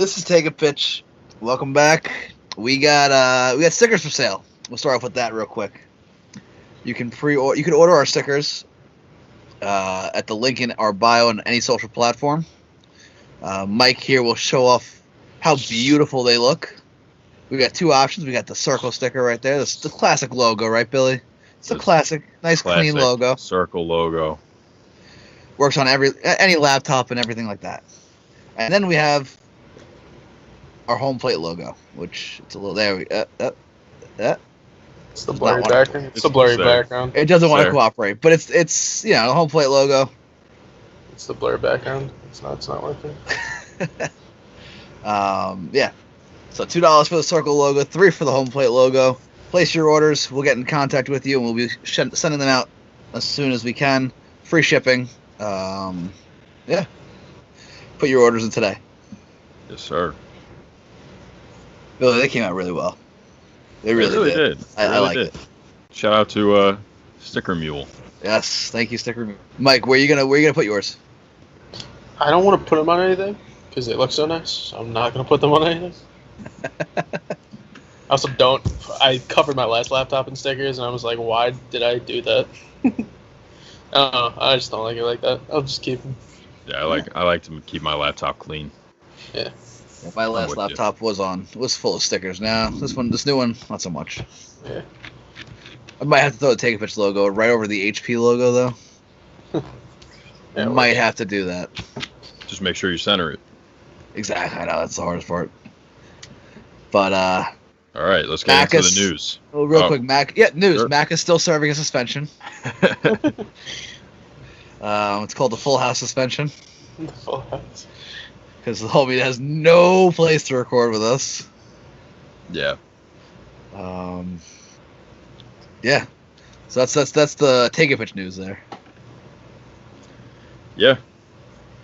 This is Take a Pitch. Welcome back. We got stickers for sale. We'll start off with that real quick. You can order our stickers at the link in our bio on any social platform. Mike here will show off how beautiful they look. We got two options. We got the circle sticker right there. That's the classic logo, right, Billy? It's a classic, nice, clean logo. Circle logo. Works on any laptop and everything like that. And then we have our home plate logo, which it's a little there. It's the blurry background. It's the blurry background. It doesn't want to cooperate, but it's the home plate logo. It's the blurry background. It's not working. Yeah. So $2 for the circle logo, $3 for the home plate logo. Place your orders. We'll get in contact with you, and we'll be sending them out as soon as we can. Free shipping. Yeah. Put your orders in today. Yes, sir. Billy, they came out really well. They really did. I like it. Shout out to Sticker Mule. Yes, thank you, Sticker Mule. Mike, where you gonna put yours? I don't want to put them on anything because they look so nice. So I'm not gonna put them on anything. I also don't. I covered my last laptop in stickers, and I was like, why did I do that? I don't know. I just don't like it like that. I'll just keep them. Yeah, I like to keep my laptop clean. Yeah. My last laptop was full of stickers. Now this new one, not so much. Yeah. I might have to throw the Take a Pitch logo right over the HP logo though. I might have to do that. Just make sure you center it. Exactly. I know that's the hardest part. But all right, let's get into the news. Real quick, news. Sure. Mac is still serving a suspension. It's called the Full House suspension. The Full House. Because the homie has no place to record with us. Yeah. Yeah. So that's the Take a Pitch news there. Yeah.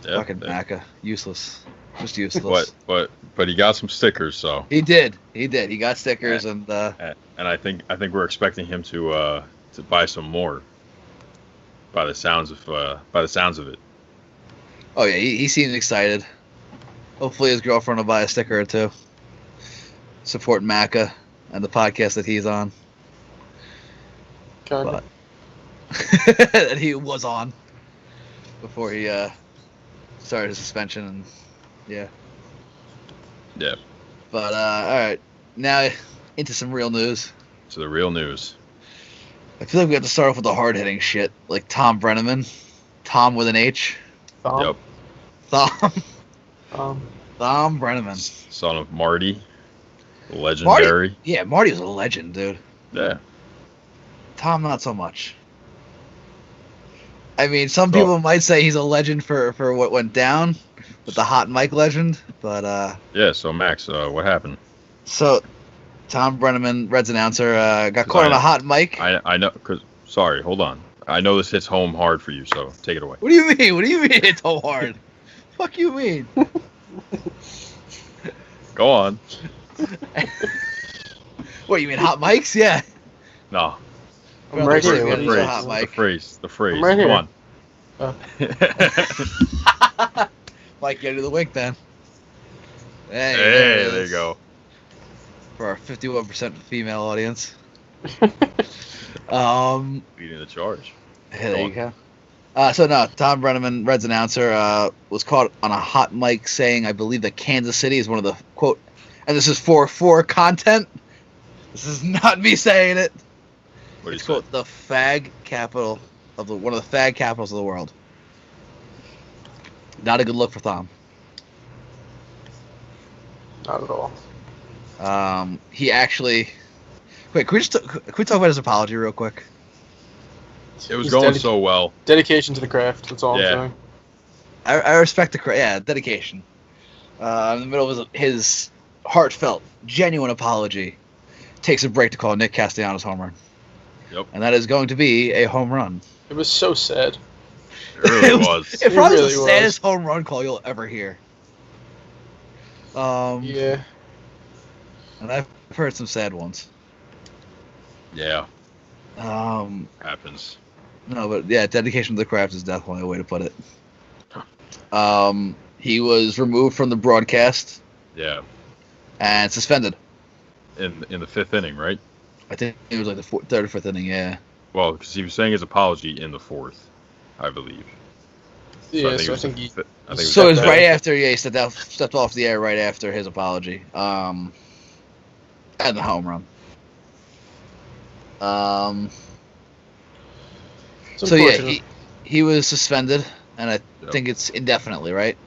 Fucking Maca, useless, just useless. But he got some stickers, so he did. He got stickers, and I think we're expecting him to buy some more. By the sounds of it. Oh yeah, he seems excited. Hopefully his girlfriend will buy a sticker or two. Support Maca and the podcast that he's on. But that he was on before he started his suspension, and yeah. But all right, now into some real news. To the real news. I feel like we have to start off with the hard-hitting shit, like Thom Brennaman. Tom with an H. Thom? Yep. Thom Brennaman. Son of Marty. Legendary. Marty was a legend, dude. Yeah. Tom, not so much. I mean, some people might say he's a legend for what went down with the hot mic legend, but yeah, so Max, what happened? So Thom Brennaman, Reds announcer, got caught on a hot mic. I know, sorry, hold on. I know this hits home hard for you, so take it away. What do you mean? What do you mean it's home hard? Fuck you mean? Go on. What, you mean hot mics? Yeah. No. I'm right here. The phrase. I'm right here. Come on. Mike, get to the wink then. Hey, there you go. For our 51% female audience. Beating the charge. Hey, there you go. So Thom Brennaman, Reds announcer, was caught on a hot mic saying, I believe that Kansas City is one of the, quote, and this is for content. This is not me saying it. It's quote, the fag capital of one of the fag capitals of the world. Not a good look for Thom. Not at all. He actually. Wait, can we talk about his apology real quick? It was going so well. Dedication to the craft. That's all I'm saying. I respect the craft. Yeah, dedication. In the middle of his heartfelt, genuine apology, takes a break to call Nick Castellanos home run. Yep. And that is going to be a home run. It was so sad. It really was. It probably was the saddest home run call you'll ever hear. Yeah. And I've heard some sad ones. Yeah. Happens. No, but yeah, dedication to the craft is definitely a way to put it. He was removed from the broadcast Yeah. And suspended. In the 5th inning, right? I think it was like the third or fourth inning. Yeah. Well, because he was saying his apology in the 4th, I believe. Yeah, so I think he. So it was right after he stepped off the air right after his apology. And the home run. So yeah, he was suspended, and I think it's indefinitely, right?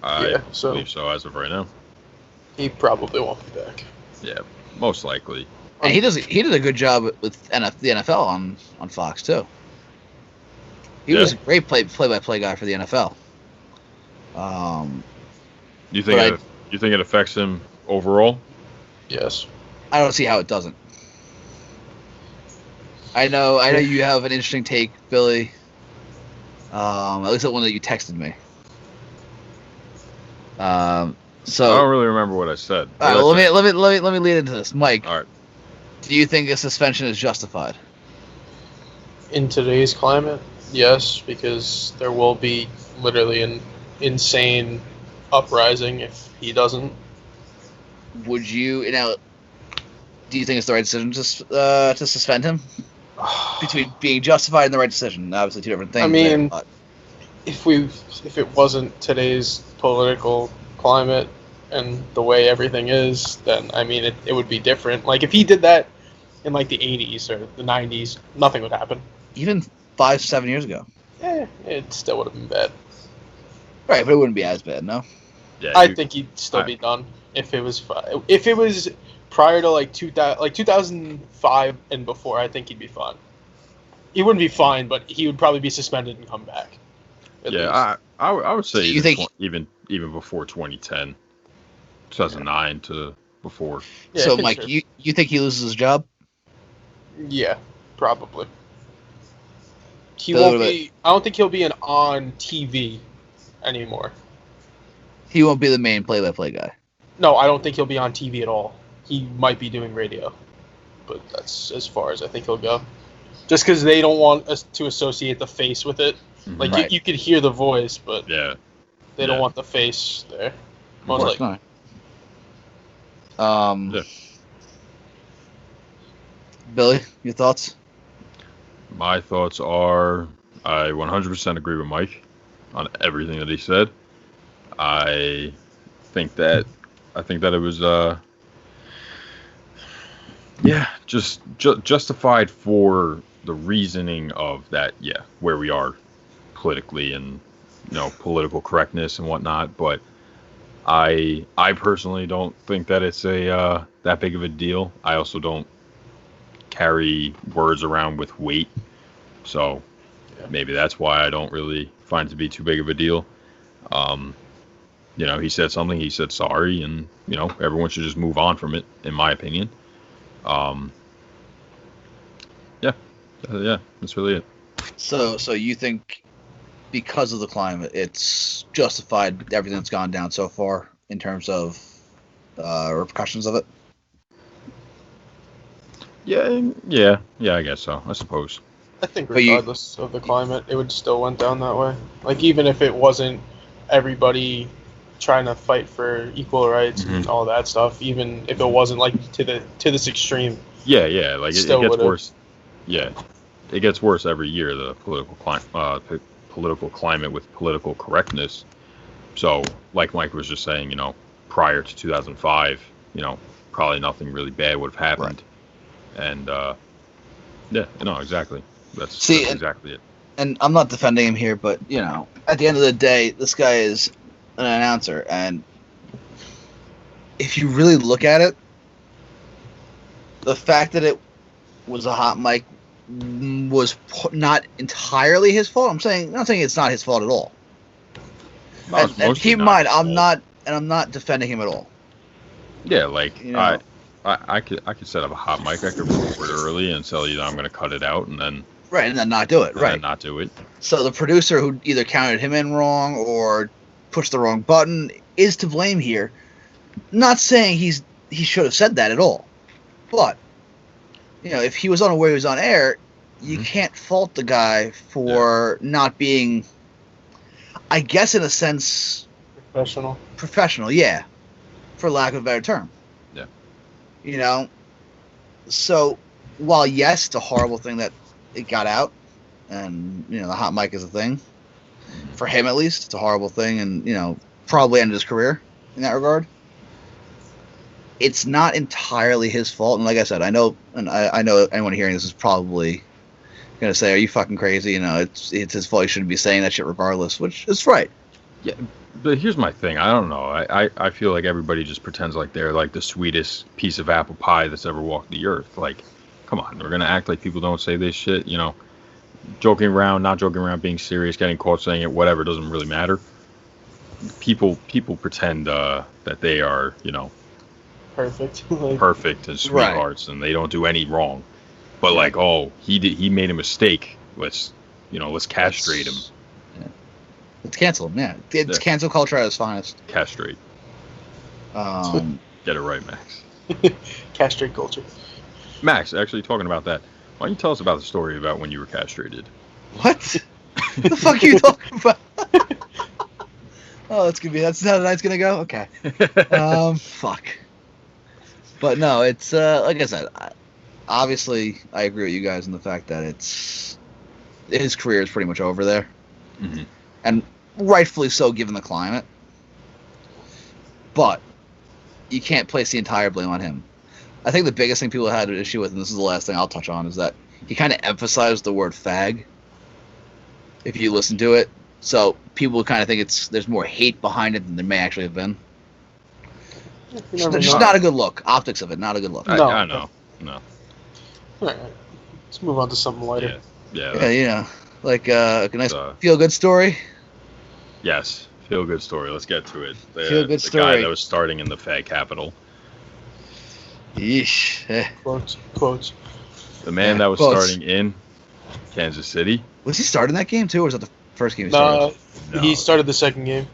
I believe so as of right now. He probably won't be back. Yeah, most likely. And he did a good job with the NFL on Fox too. He was a great play-by-play guy for the NFL. You think it affects him overall? Yes. I don't see how it doesn't. I know you have an interesting take, Billy. At least the one that you texted me. So I don't really remember what I said. All right, let me lead into this, Mike. All right. Do you think a suspension is justified? In today's climate, yes, because there will be literally an insane uprising if he doesn't. Would you do you think it's the right decision to suspend him? Between being justified and the right decision, obviously two different things. I mean, if it wasn't today's political climate and the way everything is, then I mean it would be different. Like if he did that in like the 80s or the 90s, nothing would happen. Even 5-7 years ago. It still would have been bad. Right, but it wouldn't be as bad, no. Yeah, I think he'd still be done if it was prior to like 2005 and before. I think he'd be fine. He wouldn't be fine, but he would probably be suspended and come back. Yeah, I would say so even before 2010, 2009 to before. Yeah, so Mike, you think he loses his job? Yeah, probably. He won't be. I don't think he'll be on TV anymore. He won't be the main play-by-play guy. No, I don't think he'll be on TV at all. He might be doing radio, but that's as far as I think he'll go. Just because they don't want us to associate the face with it. Like right. you could hear the voice, but they don't want the face there. Most likely. Billy, your thoughts? My thoughts are I 100% agree with Mike on everything that he said. I think that it was just justified for the reasoning of that where we are politically and political correctness and whatnot, but I personally don't think that it's a that big of a deal. I also don't carry words around with weight, so maybe that's why I don't really find it to be too big of a deal. He said something, he said sorry, and everyone should just move on from it, in my opinion. That's really it. So you think because of the climate, it's justified everything that's gone down so far in terms of repercussions of it? Yeah, I guess so, I suppose. I think regardless of the climate, it would still went down that way. Like, even if it wasn't everybody trying to fight for equal rights and all that stuff, even if it wasn't, like, to this extreme. Yeah, like, it gets worse. Yeah, it gets worse every year, the political climate with political correctness. So, like Mike was just saying, prior to 2005, probably nothing really bad would have happened. Right. And, exactly. That's exactly it. And I'm not defending him here, but, at the end of the day, this guy is an announcer. And if you really look at it, the fact that it was a hot mic was not entirely his fault. I'm not saying it's not his fault at all. No, and keep in mind, I'm not defending him at all. Yeah, like I could set up a hot mic. I could record early and tell you that I'm going to cut it out, and then and then not do it. And not do it. So the producer who either counted him in wrong or pushed the wrong button is to blame here. Not saying he should have said that at all, but if he was unaware he was on air, you can't fault the guy for not being, I guess, in a sense, professional. Yeah. for lack of a better term. Yeah. You know, so while yes, it's a horrible thing that it got out, and you know the hot mic is a thing for him at least. It's a horrible thing, and you know probably ended his career in that regard. It's not entirely his fault, and like I said, I know anyone hearing this is probably gonna say, "Are you fucking crazy?" You know, it's his fault. He shouldn't be saying that shit regardless, which is right. Yeah, but here's my thing. I don't know. I feel like everybody just pretends like they're like the sweetest piece of apple pie that's ever walked the earth. Like, come on, we're gonna act like people don't say this shit. You know, joking around, not joking around, being serious, getting caught saying it, whatever, doesn't really matter. People pretend that they are, you know, Perfect. perfect and sweethearts, and they don't do any wrong. But like, oh, he made a mistake. Let's castrate him. Yeah. Let's cancel him. Yeah, it's cancel culture at its finest. Castrate. Get it right, Max. Castrate culture. Max, actually talking about that, why don't you tell us about the story about when you were castrated? What? What the fuck are you talking about? Oh, that's how the night's gonna go. Okay. Fuck. But no, it's like I said. Obviously, I agree with you guys in the fact that his career is pretty much over there, and rightfully so given the climate. But you can't place the entire blame on him. I think the biggest thing people had an issue with, and this is the last thing I'll touch on, is that he kind of emphasized the word fag. If you listen to it, so people kind of think there's more hate behind it than there may actually have been. Just not a good look. Optics of it, not a good look. I know. No. All right. Let's move on to something lighter. Yeah. You know, like a nice feel-good story. Yes, feel-good story. Let's get to it. Feel-good story. The guy that was starting in the fag capital. Yeesh. Quotes. The man that was starting in Kansas City. Was he starting that game too, or was that the first game he started? No, he started the second game.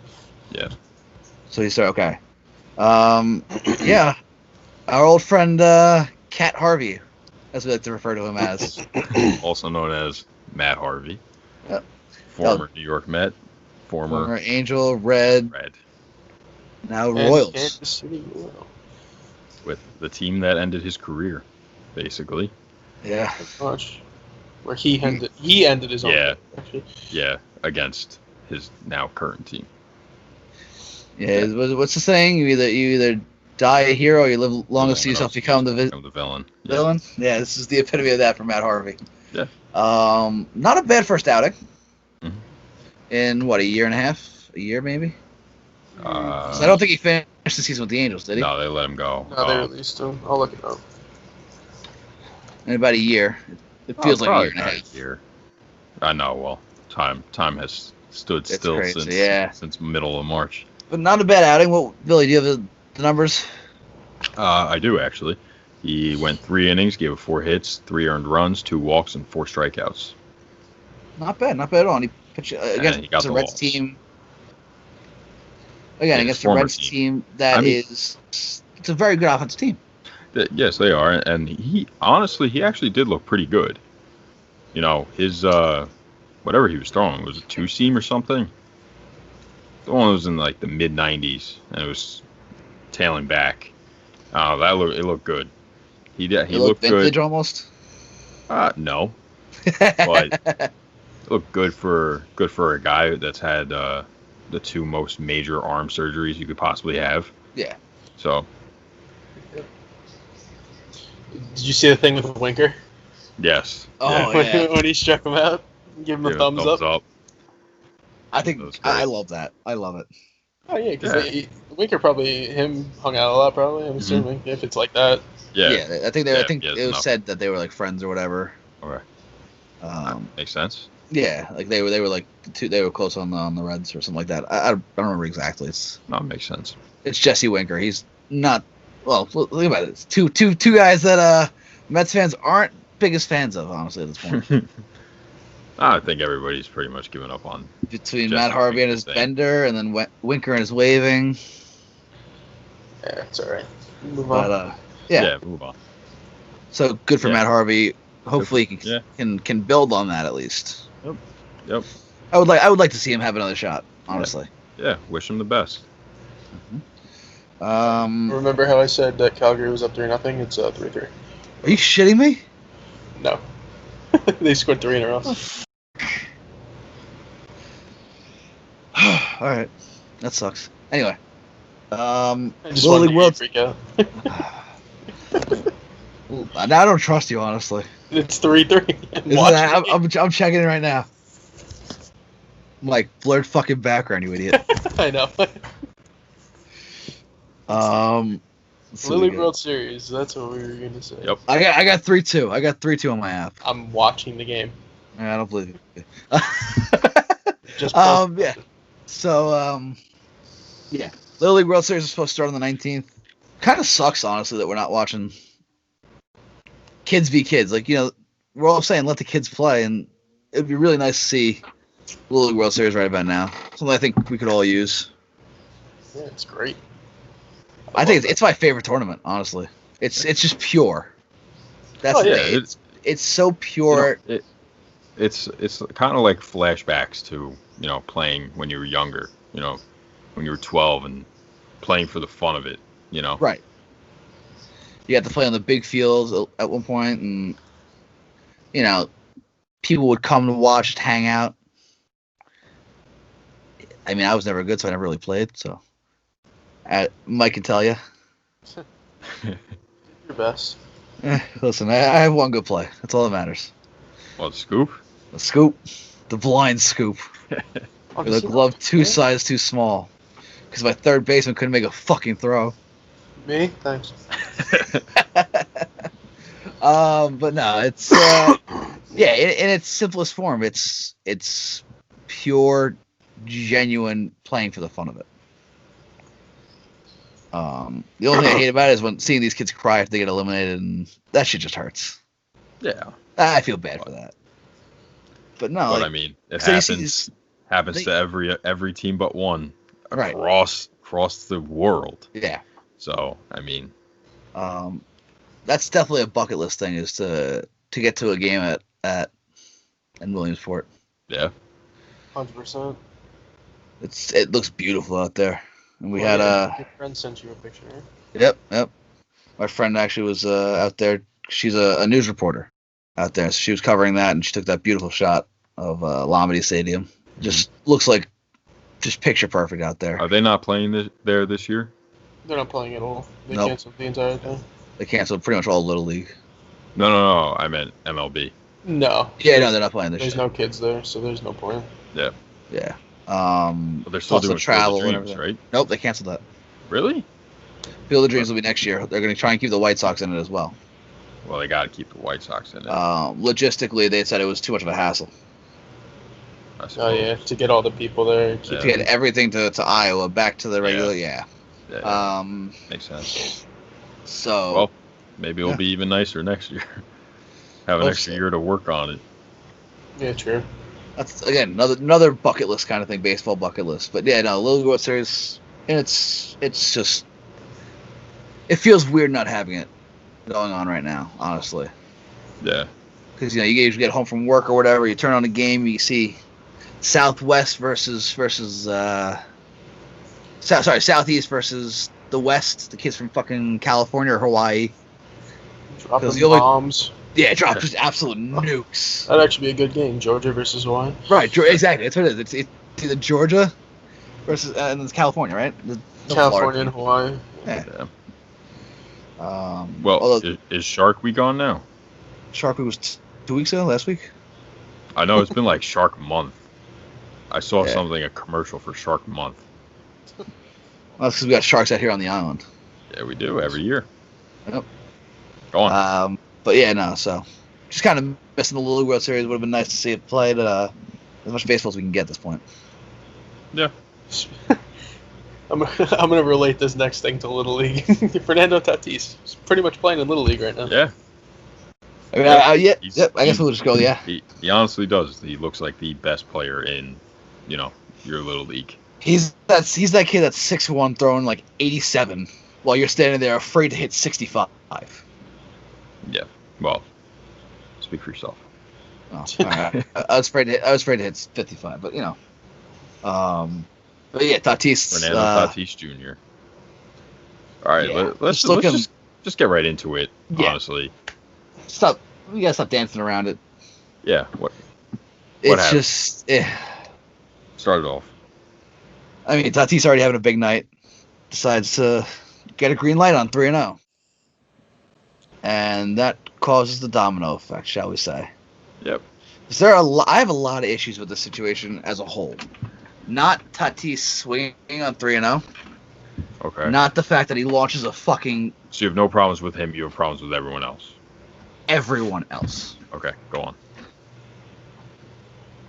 Yeah. So he started. Okay. Yeah. Our old friend Cat Harvey, as we like to refer to him as. Also known as Matt Harvey. Yep. Former New York Met. Former Angel, Red. Now Royals. Kansas City Royals. With the team that ended his career, basically. Yeah. Pretty much. Where he ended his own career, actually. Yeah, against his now current team. Yeah, what's the saying? You either die a hero or you live long enough to see yourself become the villain. Villain? Yeah, this is the epitome of that for Matt Harvey. Yeah. Not a bad first outing. Mm-hmm. In what, a year and a half? A year maybe? So I don't think he finished the season with the Angels, did he? No, they let him go. No, they released him. I'll look it up. In about a year. It feels like a year and a half. Year. I know. Well, time has stood still since middle of March. But not a bad outing. Well, Billy, do you have the numbers? I do, actually. He went 3 innings, gave 4 hits, 3 earned runs, 2 walks, and 4 strikeouts. Not bad at all. And he pitched against the Reds team. Again, against the Reds team it's a very good offensive team. Yes, they are. And he actually did look pretty good. You know, his, whatever he was throwing, was it 2-seam or something? The one was in like the mid-90s, and it was tailing back. It looked good. He looked vintage good. Almost. No, but it looked good for a guy that's had the 2 most major arm surgeries you could possibly have. Yeah. So. Did you see the thing with Winker? Yes. Oh yeah. When he struck him out, give him a thumbs up. I think I love that. I love it. Oh yeah, because Winker hung out a lot. Probably, I'm assuming if it's like that. Yeah. I think it was said that they were like friends or whatever. Okay. Makes sense. Yeah, like they were like they were close on the Reds or something like that. I don't remember exactly. No, it makes sense. It's Jesse Winker. He's not. Well, look about it. It's two guys that Mets fans aren't biggest fans of, honestly, at this point. I think everybody's pretty much given up on between Matt Harvey and his bender, and then Winker and his waving. Yeah, it's all right. Move on. Move on. So good for Matt Harvey. Hopefully, he can build on that at least. Yep. I would like to see him have another shot. Honestly. Yeah. Wish him the best. Remember how I said that Calgary was up 3-0? It's 3-3. Are you shitting me? No. They scored 3 in a row. All right, that sucks. Anyway, I just Little wanted League to World. freak out. Now I don't trust you, honestly. It's 3-3. I'm checking it right now. I'm like, blurred fucking background, you idiot. I know. Little League World Series. That's what we were gonna say. Yep. I got 3-2. I got 3-2 on my app. I'm watching the game. I don't believe you. Just Yeah. So yeah, Little League World Series is supposed to start on the 19th. Kind of sucks, honestly, that we're not watching kids v kids. Like, we're all saying let the kids play, and it'd be really nice to see Little League World Series right about now. Something I think we could all use. Yeah, it's great. I think it's my favorite tournament, honestly. It's just pure. That's the thing. It's so pure. It's kind of like flashbacks to playing when you were younger. When you were 12 and playing for the fun of it. Right. You had to play on the big fields at one point, and people would come to watch, hang out. I mean, I was never good, so I never really played. So, Mike can tell you. Your best. Listen, I have one good play. That's all that matters. Well, the scoop. The scoop, the blind scoop. With a glove 2 sizes too small, because my third baseman couldn't make a fucking throw. Me? Thanks. But no, it's yeah, in its simplest form, it's pure, genuine playing for the fun of it. The only thing I hate about it is when seeing these kids cry if they get eliminated, and that shit just hurts. Yeah, I feel bad for that. But no, but like, I mean, it so happens to every team but one right across the world. Yeah. So I mean, that's definitely a bucket list thing, is to get to a game at in Williamsport. Yeah. 100%. It looks beautiful out there, and we had your friend sent you a picture. Yep. My friend actually was out there. She's a news reporter out there, so she was covering that, and she took that beautiful shot of Lamedy Stadium. Just looks like just picture perfect out there. Are they not playing there this year? They're not playing at all. They Nope. canceled the entire thing. They canceled pretty much all Little League. No. I meant MLB. No. Yeah, no, they're not playing this There's year. no kids there, so there's no point. Yeah. Yeah. But they're still also doing travel Field and of Dreams, everything. right? Nope, they canceled that. Really? Field of Dreams will be next year. They're going to try and keep the White Sox in it as well. Well, they got to keep the White Sox in it. Logistically, they said it was too much of a hassle I Oh suppose. yeah, to get all the people there. Yeah. to get everything to Iowa back to the regular. Yeah. Yeah, makes sense. So. Well, maybe it'll be even nicer next year. Have an extra year to work on it. Yeah, true. That's again another bucket list kind of thing, baseball bucket list. But yeah, no, Little League World Series, and it's just, it feels weird not having it going on right now, honestly. Yeah. Because you usually get home from work or whatever, you turn on the game, you see Southwest versus Southeast versus the West, the kids from fucking California or Hawaii. Dropping the only- bombs. Yeah, drop just absolute nukes. That'd actually be a good game. Georgia versus Hawaii. Right, exactly. That's what it is. It's either Georgia versus and it's California, right? California and Hawaii. Yeah. Well, although is Shark Week on now? Shark Week was 2 weeks ago, last week. I know it's been like Shark Month. I saw Yeah. a commercial for Shark Month. Well, that's because we got sharks out here on the island. Yeah, we do every year. Yep. Go on. But yeah, no. So just kind of missing the Little League World Series. Would have been nice to see it played. As much baseball as we can get at this point. Yeah. I'm gonna relate this next thing to Little League. Fernando Tatís is pretty much playing in Little League right now. Yeah. I mean, Yeah. I guess we'll just go. Yeah. He honestly does. He looks like the best player in, your Little League. He's that kid that's 6'1", throwing like 87, while you're standing there afraid to hit 65. Yeah. Well, speak for yourself. Oh, all right. I was afraid to hit 55, but But yeah, Tatis. Fernando Tatís Jr. All right, Yeah. let's Just looking- just get right into it. Yeah. Honestly, Stop. We gotta stop dancing around it. yeah. What It's happened? just. started off? I mean, Tatis already having a big night. Decides to get a green light on 3-0. And that causes the domino effect, shall we say. Yep. I have a lot of issues with the situation as a whole. Not Tatis swinging on 3-0. Okay. Not the fact that he launches a fucking So you have no problems with him. You have problems with everyone else. everyone else. Okay, go on.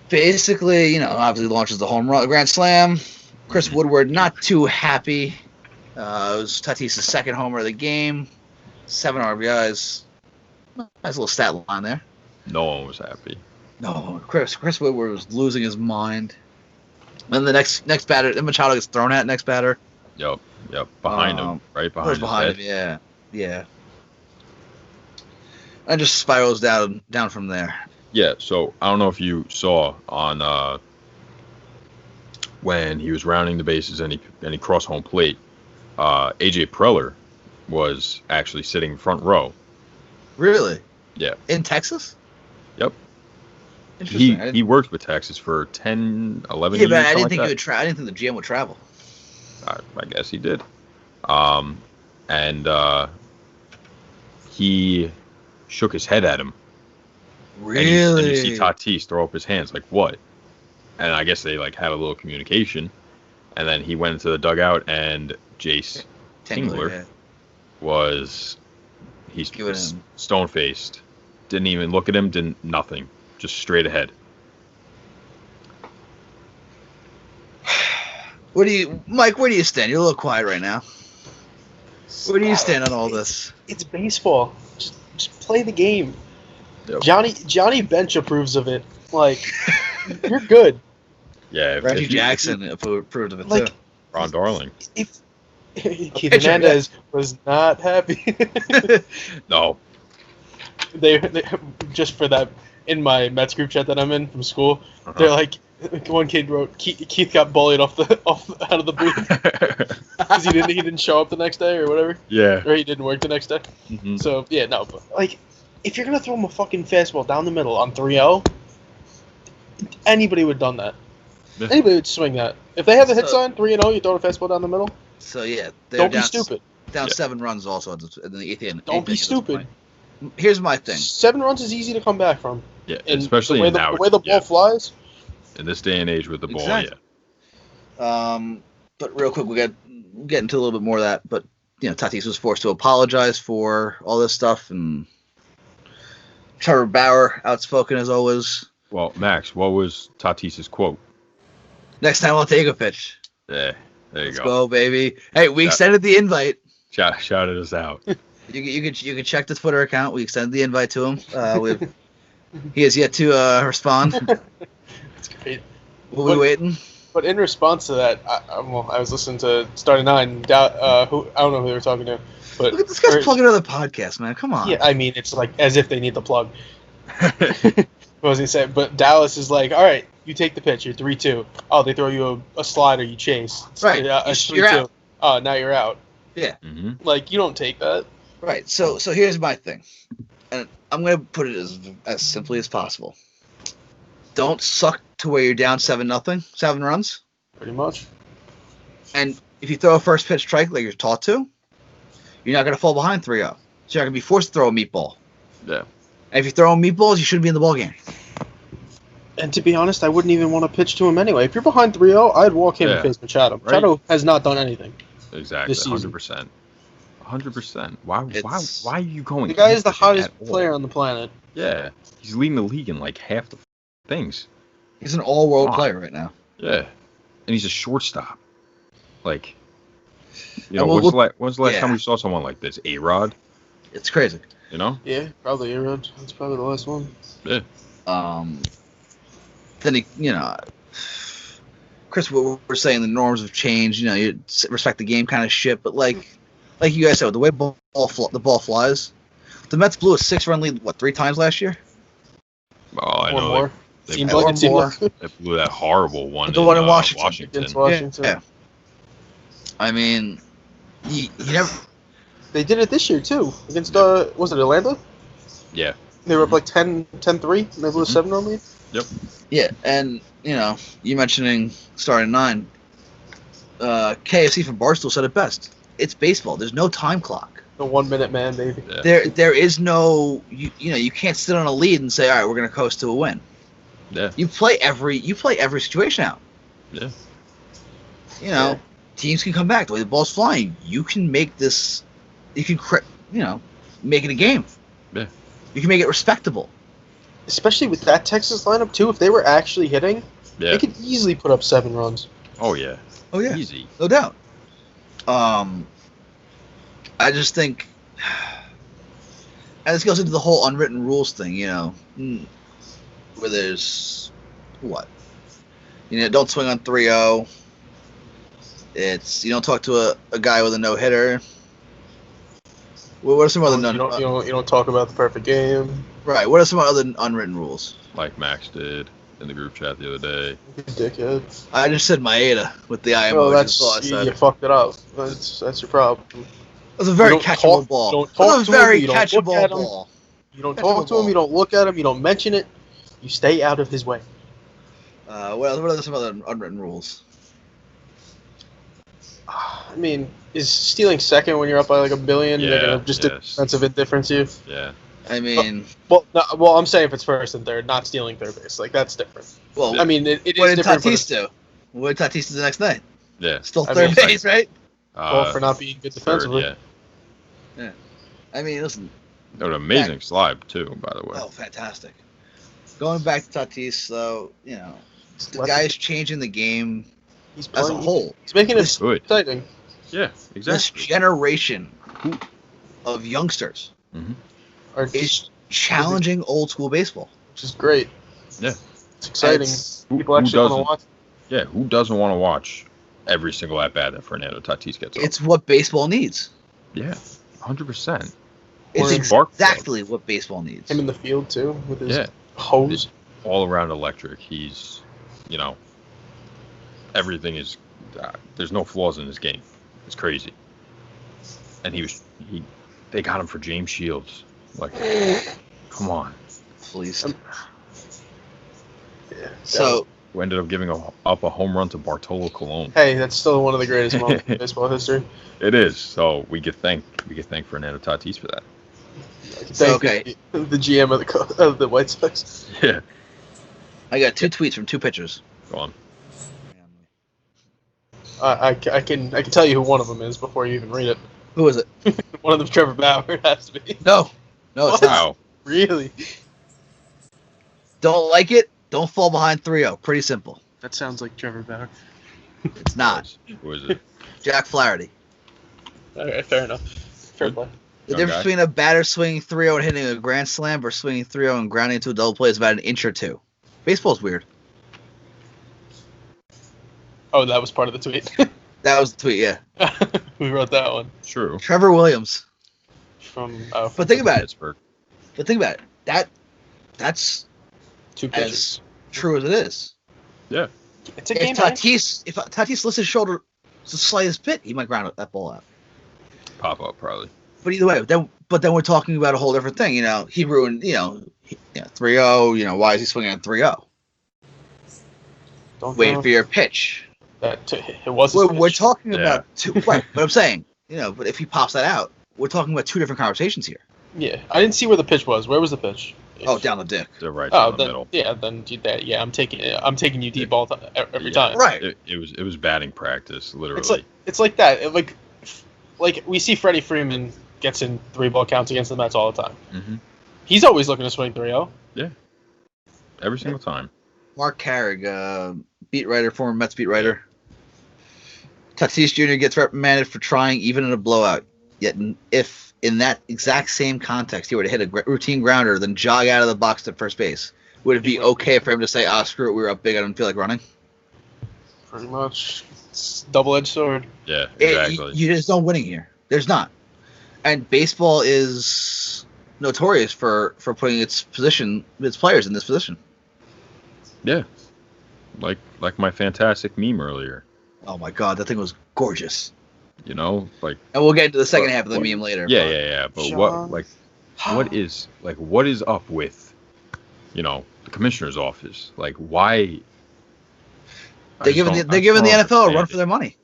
Basically, obviously launches the home run, grand slam. Chris Woodward not too happy. It was Tatis' second homer of the game. 7 RBIs. Nice little stat line there. No one was happy. No, Chris Woodward was losing his mind. Then the next batter, then Machado gets thrown at next batter. Yep. Behind him, right behind Behind him, yeah. And just spirals down from there. Yeah. So I don't know if you saw on when he was rounding the bases and he crossed home plate. AJ Preller was actually sitting front row. Really? Yeah. In Texas? Yep. Interesting. He worked with Texas for 10, 11 Yeah, years. but I didn't like think that. he would travel. I didn't think the GM would travel. I guess he did. And he shook his head at him. Really? And you see Tatis throw up his hands, like, what? And I guess they had a little communication. And then he went into the dugout, and Jace Tingler yeah. he's Giving him- stone-faced. Didn't even look at him, didn't nothing. Just straight ahead. Mike, where do you stand? You're a little quiet right now. Where do you stand on all this? It's baseball. Just play the game. Yep. Johnny Bench approves of it. Like, you're good. Yeah. Reggie Jackson approved of it Like, too. Ron Darling. If Keith Hernandez was not happy, No. they just for that in my Mets group chat that I'm in from school, Uh-huh. they're like, one kid wrote Keith got bullied out of the booth because he didn't show up the next day or whatever, Yeah. or he didn't work the next day. Mhm. So yeah, no, but like, if you're gonna throw him a fucking fastball down the middle on 3-0, anybody would have done that. Yeah. Anybody would swing that. If they have the hit So- sign 3-0, you throw a fastball down the middle. So yeah, they're Don't be down, stupid. Down Yeah. 7 runs also in the eighth inning. Don't be stupid. Here's my thing. 7 runs is easy to come back from. Yeah, And especially the way now. the way the ball flies. In this day and age with the ball, Exactly. But real quick, we'll get into a little bit more of that. But Tatis was forced to apologize for all this stuff, and Trevor Bauer outspoken as always. Well, Max, what was Tatis's quote? Next time I'll take a pitch. Yeah, there you Let's go. go, baby. Hey, we Yeah. extended the invite. Shouted us out. You can check the Twitter account. We extended the invite to him. He has yet to respond. It's great. We'll be waiting. But in response to that, I was listening to Starting Nine. Who I don't know who they were talking to, but Look at this guy's plugging another podcast, man. Come on. yeah, I mean it's like as if they need the plug. What was he saying? But Dallas is like, all right, you take the pitch. You're 3-2. Oh, they throw you a slider. You chase. Right. It's You're 3-2. out. Oh, now you're out. hmm Like you don't take that. Right. So here's my thing, and I'm gonna put it as simply as possible. Don't suck to where you're down 7-0, 7 runs, Pretty much. and if you throw a first pitch strike like you're taught to, you're not gonna fall behind 3-0. So you're not gonna be forced to throw a meatball. Yeah. And if you throw meatballs, you shouldn't be in the ball game. And to be honest, I wouldn't even want to pitch to him anyway. If you're behind 3-0, I'd walk in Yeah. and face Machado. Right. Machado has not done anything. Exactly. This season. 100%. 100%. Why It's- are you going? The guy is the after him hottest at all? player on the planet. Yeah. He's leading the league in like half the things. He's an all-world Come on. player right now. Yeah. And he's a shortstop. Like, you know, And when's the last yeah. time we saw someone like this? A-Rod? It's crazy. You know? Yeah, probably A-Rod. That's probably the last one. Yeah. Then Chris, what we're saying, the norms have changed. You respect the game, kind of shit. But like you guys said, the way the ball flies, the Mets blew a 6-run lead 3 times last year. Well, I One know more. they Seems One like it seemed more. like they blew that horrible one. The one in Washington. Washington. against Washington. Yeah. I mean, You never. They did it this year too against was it Atlanta? Yeah. They were up like 10-3 and they blew a 7-run lead. Yep. Yeah, and you mentioning starting 9. KFC from Barstool said it best. It's baseball. There's no time clock. The 1 minute man, baby. Yeah. There is no you can't sit on a lead and say, all right, we're gonna coast to a win. Yeah. You play every situation out. Yeah. Teams can come back the way the ball's flying. You can make this. You can make it a game. Yeah. You can make it respectable. Especially with that Texas lineup too. If they were actually hitting, they could easily put up 7 runs. Oh yeah. Oh yeah. Easy. No doubt. I just think, and this goes into the whole unwritten rules thing, where there's don't swing on 3-0. It's you don't talk to a guy with a no hitter. What are some other you don't talk about the perfect game. Right. What are some other unwritten rules? Like Max did in the group chat the other day. Dickhead. I just said Maeda with the eye Oh, emoji. you fucked it up. That's your problem. It was a very catchable ball. Don't It talk was a to him, very you don't look catchable at him. ball. You don't talk to him. You don't look at him. You don't mention it. You stay out of his way. What are some other unwritten rules? I mean, is stealing second when you're up by like $1 billion Yeah, just a defensive indifference you? Yeah. I mean, Well, I'm saying if it's first and third, not stealing third base, like that's different. well, I mean, it what is did different. Tatis do? What did Tatis do the next night? Yeah. Still I third mean, base, right? For not being good defensively. Third, yeah. I mean, listen. An amazing slide too, by the way. Oh, fantastic. Going back to Tatis, though, the guy's changing the game He's as a playing, whole. He's making it Good. exciting. Yeah, This exactly. generation of youngsters is challenging old school baseball. Which is great. Yeah. It's exciting. Who People actually want to doesn't? watch. Yeah, who doesn't want to watch every single at bat that Fernando Tatís gets? It's what baseball needs. Yeah, 100%. It's Spark exactly what baseball needs. Him in the field too with his Yeah, hose. all around electric. He's, everything is. There's no flaws in his game. It's crazy. And they got him for James Shields. Like, come on. Please. Yeah. So Who ended up giving up a home run to Bartolo Colon. Hey, that's still one of the greatest moments in baseball history. It is. So we could thank Fernando Tatís for that. okay. The GM of the White Sox. Yeah. I got 2 tweets from 2 pitchers. Go on. I can tell you who one of them is before you even read it. Who is it? One of them's Trevor Bauer. It has to be. No, it's not. Wow. Really? Don't like it? Don't fall behind 3-0. Pretty simple. That sounds like Trevor Bauer. It's not. Who is it? Jack Flaherty. All right, fair enough. Fair play. The Young difference guy. between a batter swinging 3-0 and hitting a grand slam versus swinging 3-0 and grounding into a double play is about an inch or 2. Baseball's weird. Oh, that was part of the tweet. That was the tweet, yeah. Who wrote that one? True. Trevor Williams. From But think about it. Pittsburgh. That's two as pitches. true as it is. Yeah. It's a game. If Tatis lifts his shoulder the slightest bit, he might ground that ball out. Pop up probably. But either way, then we're talking about a whole different thing. He ruined 3-0. Why is he swinging at 3-0? Don't Waiting know. for your pitch. It was. We're talking Yeah. about two. Right, but I'm saying, but if he pops that out, we're talking about 2 different conversations here. Yeah, I didn't see where the pitch was. Where was the pitch? Oh, down the dick. They're right Oh, down the then middle. yeah, then yeah, I'm taking you deep ball every time. Right. It was batting practice, literally. It's like that. Like we see Freddie Freeman gets in 3-ball counts against the Mets all the time. Mm-hmm. He's always looking to swing 3-0. Every single time. Mark Carrig, beat writer, former Mets beat writer. Tatís Jr. gets reprimanded for trying even in a blowout. Yet if in that exact same context he were to hit a routine grounder, then jog out of the box to first base, would it be okay for him to say, screw it, we were up big, I don't feel like running? Pretty much. It's double-edged sword. Yeah, exactly. You just don't winning here. There's not. And baseball is notorious for putting its players in this position. Yeah. Like my fantastic meme earlier. Oh my god, that thing was gorgeous. You know, like. And we'll get into the second half of the meme later. Yeah. But what is up with, the commissioner's office? Like, why? They're giving the NFL a run for their money.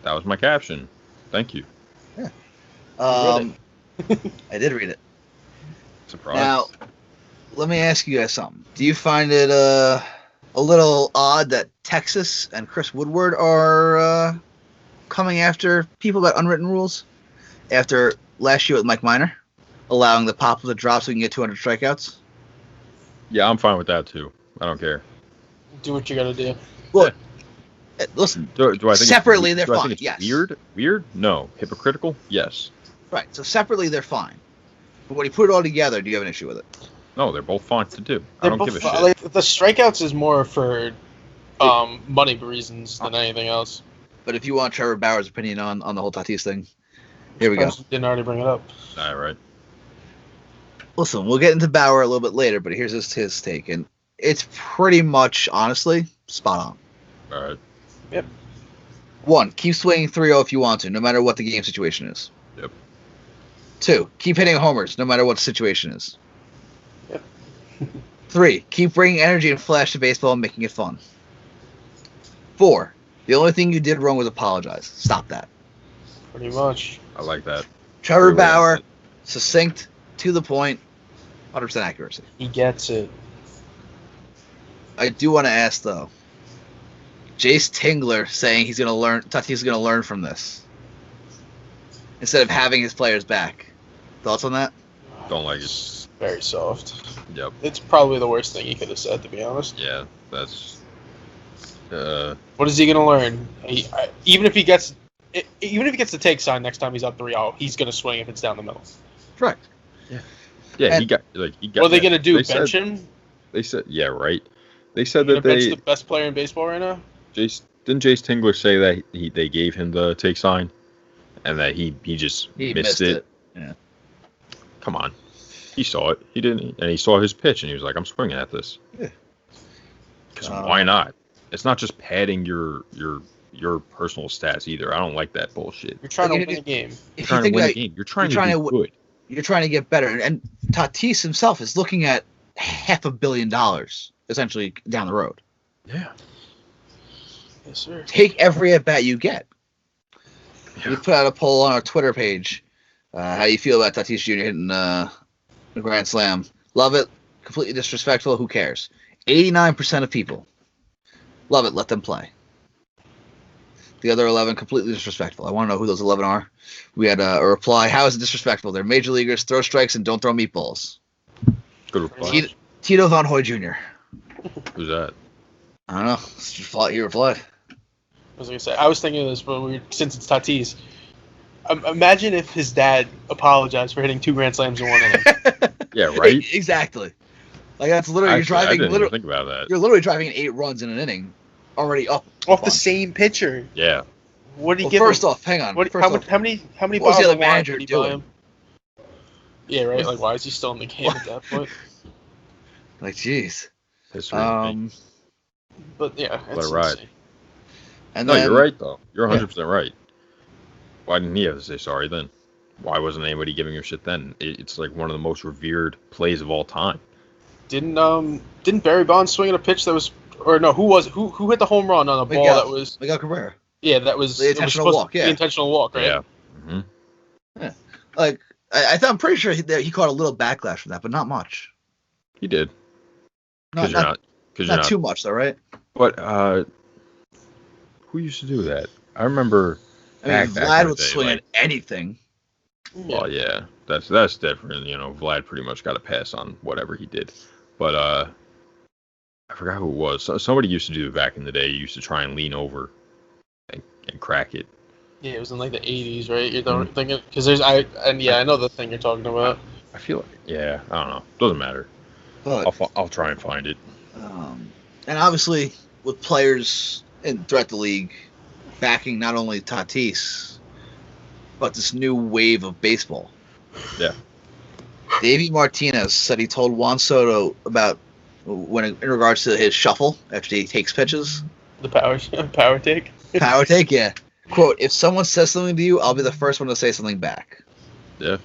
That was my caption. Thank you. Yeah. I did read it. Surprise. Now, let me ask you guys something. Do you find it a little odd that Texas and Chris Woodward are coming after people about unwritten rules after last year with Mike Minor, allowing the pop to drop so we can get 200 strikeouts? Yeah, I'm fine with that too. I don't care. Do what you gotta do. Well, listen. Do I think separately they're fine? Yes. Weird? No. Hypocritical? Yes. Right. So separately they're fine. But when you put it all together, do you have an issue with it? No, they're both fine to do. I don't give a shit. Like, the strikeouts is more for money reasons than anything else. But if you want Trevor Bauer's opinion on the whole Tatis thing, here we go. Didn't already bring it up. All right. Listen, we'll get into Bauer a little bit later, but here's his take, and it's pretty much, honestly, spot on. All right. Yep. 1, keep swinging 3-0 if you want to, no matter what the game situation is. Yep. 2, keep hitting homers, no matter what the situation is. Yep. 3, keep bringing energy and flash to baseball and making it fun. 4, the only thing you did wrong was apologize. Stop that. Pretty much. I like that. Trevor Bauer, succinct, to the point, 100% accuracy. He gets it. I do want to ask, though. Jace Tingler saying Tatis is going to learn from this. Instead of having his players back. Thoughts on that? Don't like it. Very soft. Yep. It's probably the worst thing he could have said, to be honest. Yeah, that's... What is he going to learn? Even if he gets the take sign next time he's up 3-0, he's going to swing if it's down the middle. Correct. Yeah. Yeah, and he got... What are they going to do? Bench him? They said... Yeah, right. They said that bench the best player in baseball right now? Didn't Jace Tingler say that they gave him the take sign, and that he missed it? Yeah. Come on, he saw it. He didn't, and he saw his pitch, and he was like, "I'm swinging at this." Yeah. Because why not? It's not just padding your personal stats either. I don't like that bullshit. You're trying to win a game. You're trying to win a game. You're trying to be good. You're trying to get better, and Tatis himself is looking at $500 million essentially down the road. Yeah. Yes, sir. Take every at bat you get. Yeah. We put out a poll on our Twitter page. How you feel about Tatís Jr. hitting the grand slam? Love it. Completely disrespectful. Who cares? 89% of people love it. Let them play. The other 11 completely disrespectful. I want to know who those 11 are. We had a reply. How is it disrespectful? They're major leaguers. Throw strikes and don't throw meatballs. Good reply. Tito Von Hoy Jr. Who's that? I don't know. He replied. I was gonna say. I was thinking of this, but since it's Tatis, imagine if his dad apologized for hitting 2 grand slams in one inning. Yeah, right. Exactly. Like that's literally I you're didn't think about that. You're literally driving 8 runs in an inning, already up off the same pitcher. Yeah. What did he get? First off, hang on. How many what was bottles the other of wine manager did he doing? buy him? Yeah, right. Like, why is he still in the game at that point? Like, jeez. But yeah, let it ride. And no, then, you're right though. You're 100% right. Why didn't he have to say sorry then? Why wasn't anybody giving him shit then? It's like one of the most revered plays of all time. Didn't Barry Bonds swing at a pitch that was, or no? Who hit the home run on a ball that was Miguel Cabrera? Yeah, that was the intentional walk. Yeah, the intentional walk, right? Yeah. Mm-hmm. Yeah. Like I'm pretty sure he caught a little backlash from that, but not much. He did. Not too much though, right? But who used to do that? I remember. Vlad would swing at anything. Well, yeah, that's different. Vlad pretty much got a pass on whatever he did. But I forgot who it was. Somebody used to do it back in the day. Used to try and lean over and crack it. Yeah, it was in like the 80s, right? You're thinking because I know the thing you're talking about. I feel like I don't know. Doesn't matter. But, I'll try and find it. And obviously, with players throughout the league backing not only Tatis, but this new wave of baseball. Yeah. Davey Martinez said he told Juan Soto about in regards to his shuffle after he takes pitches. The power take. Power take, yeah. quote, if someone says something to you, I'll be the first one to say something back. Yeah.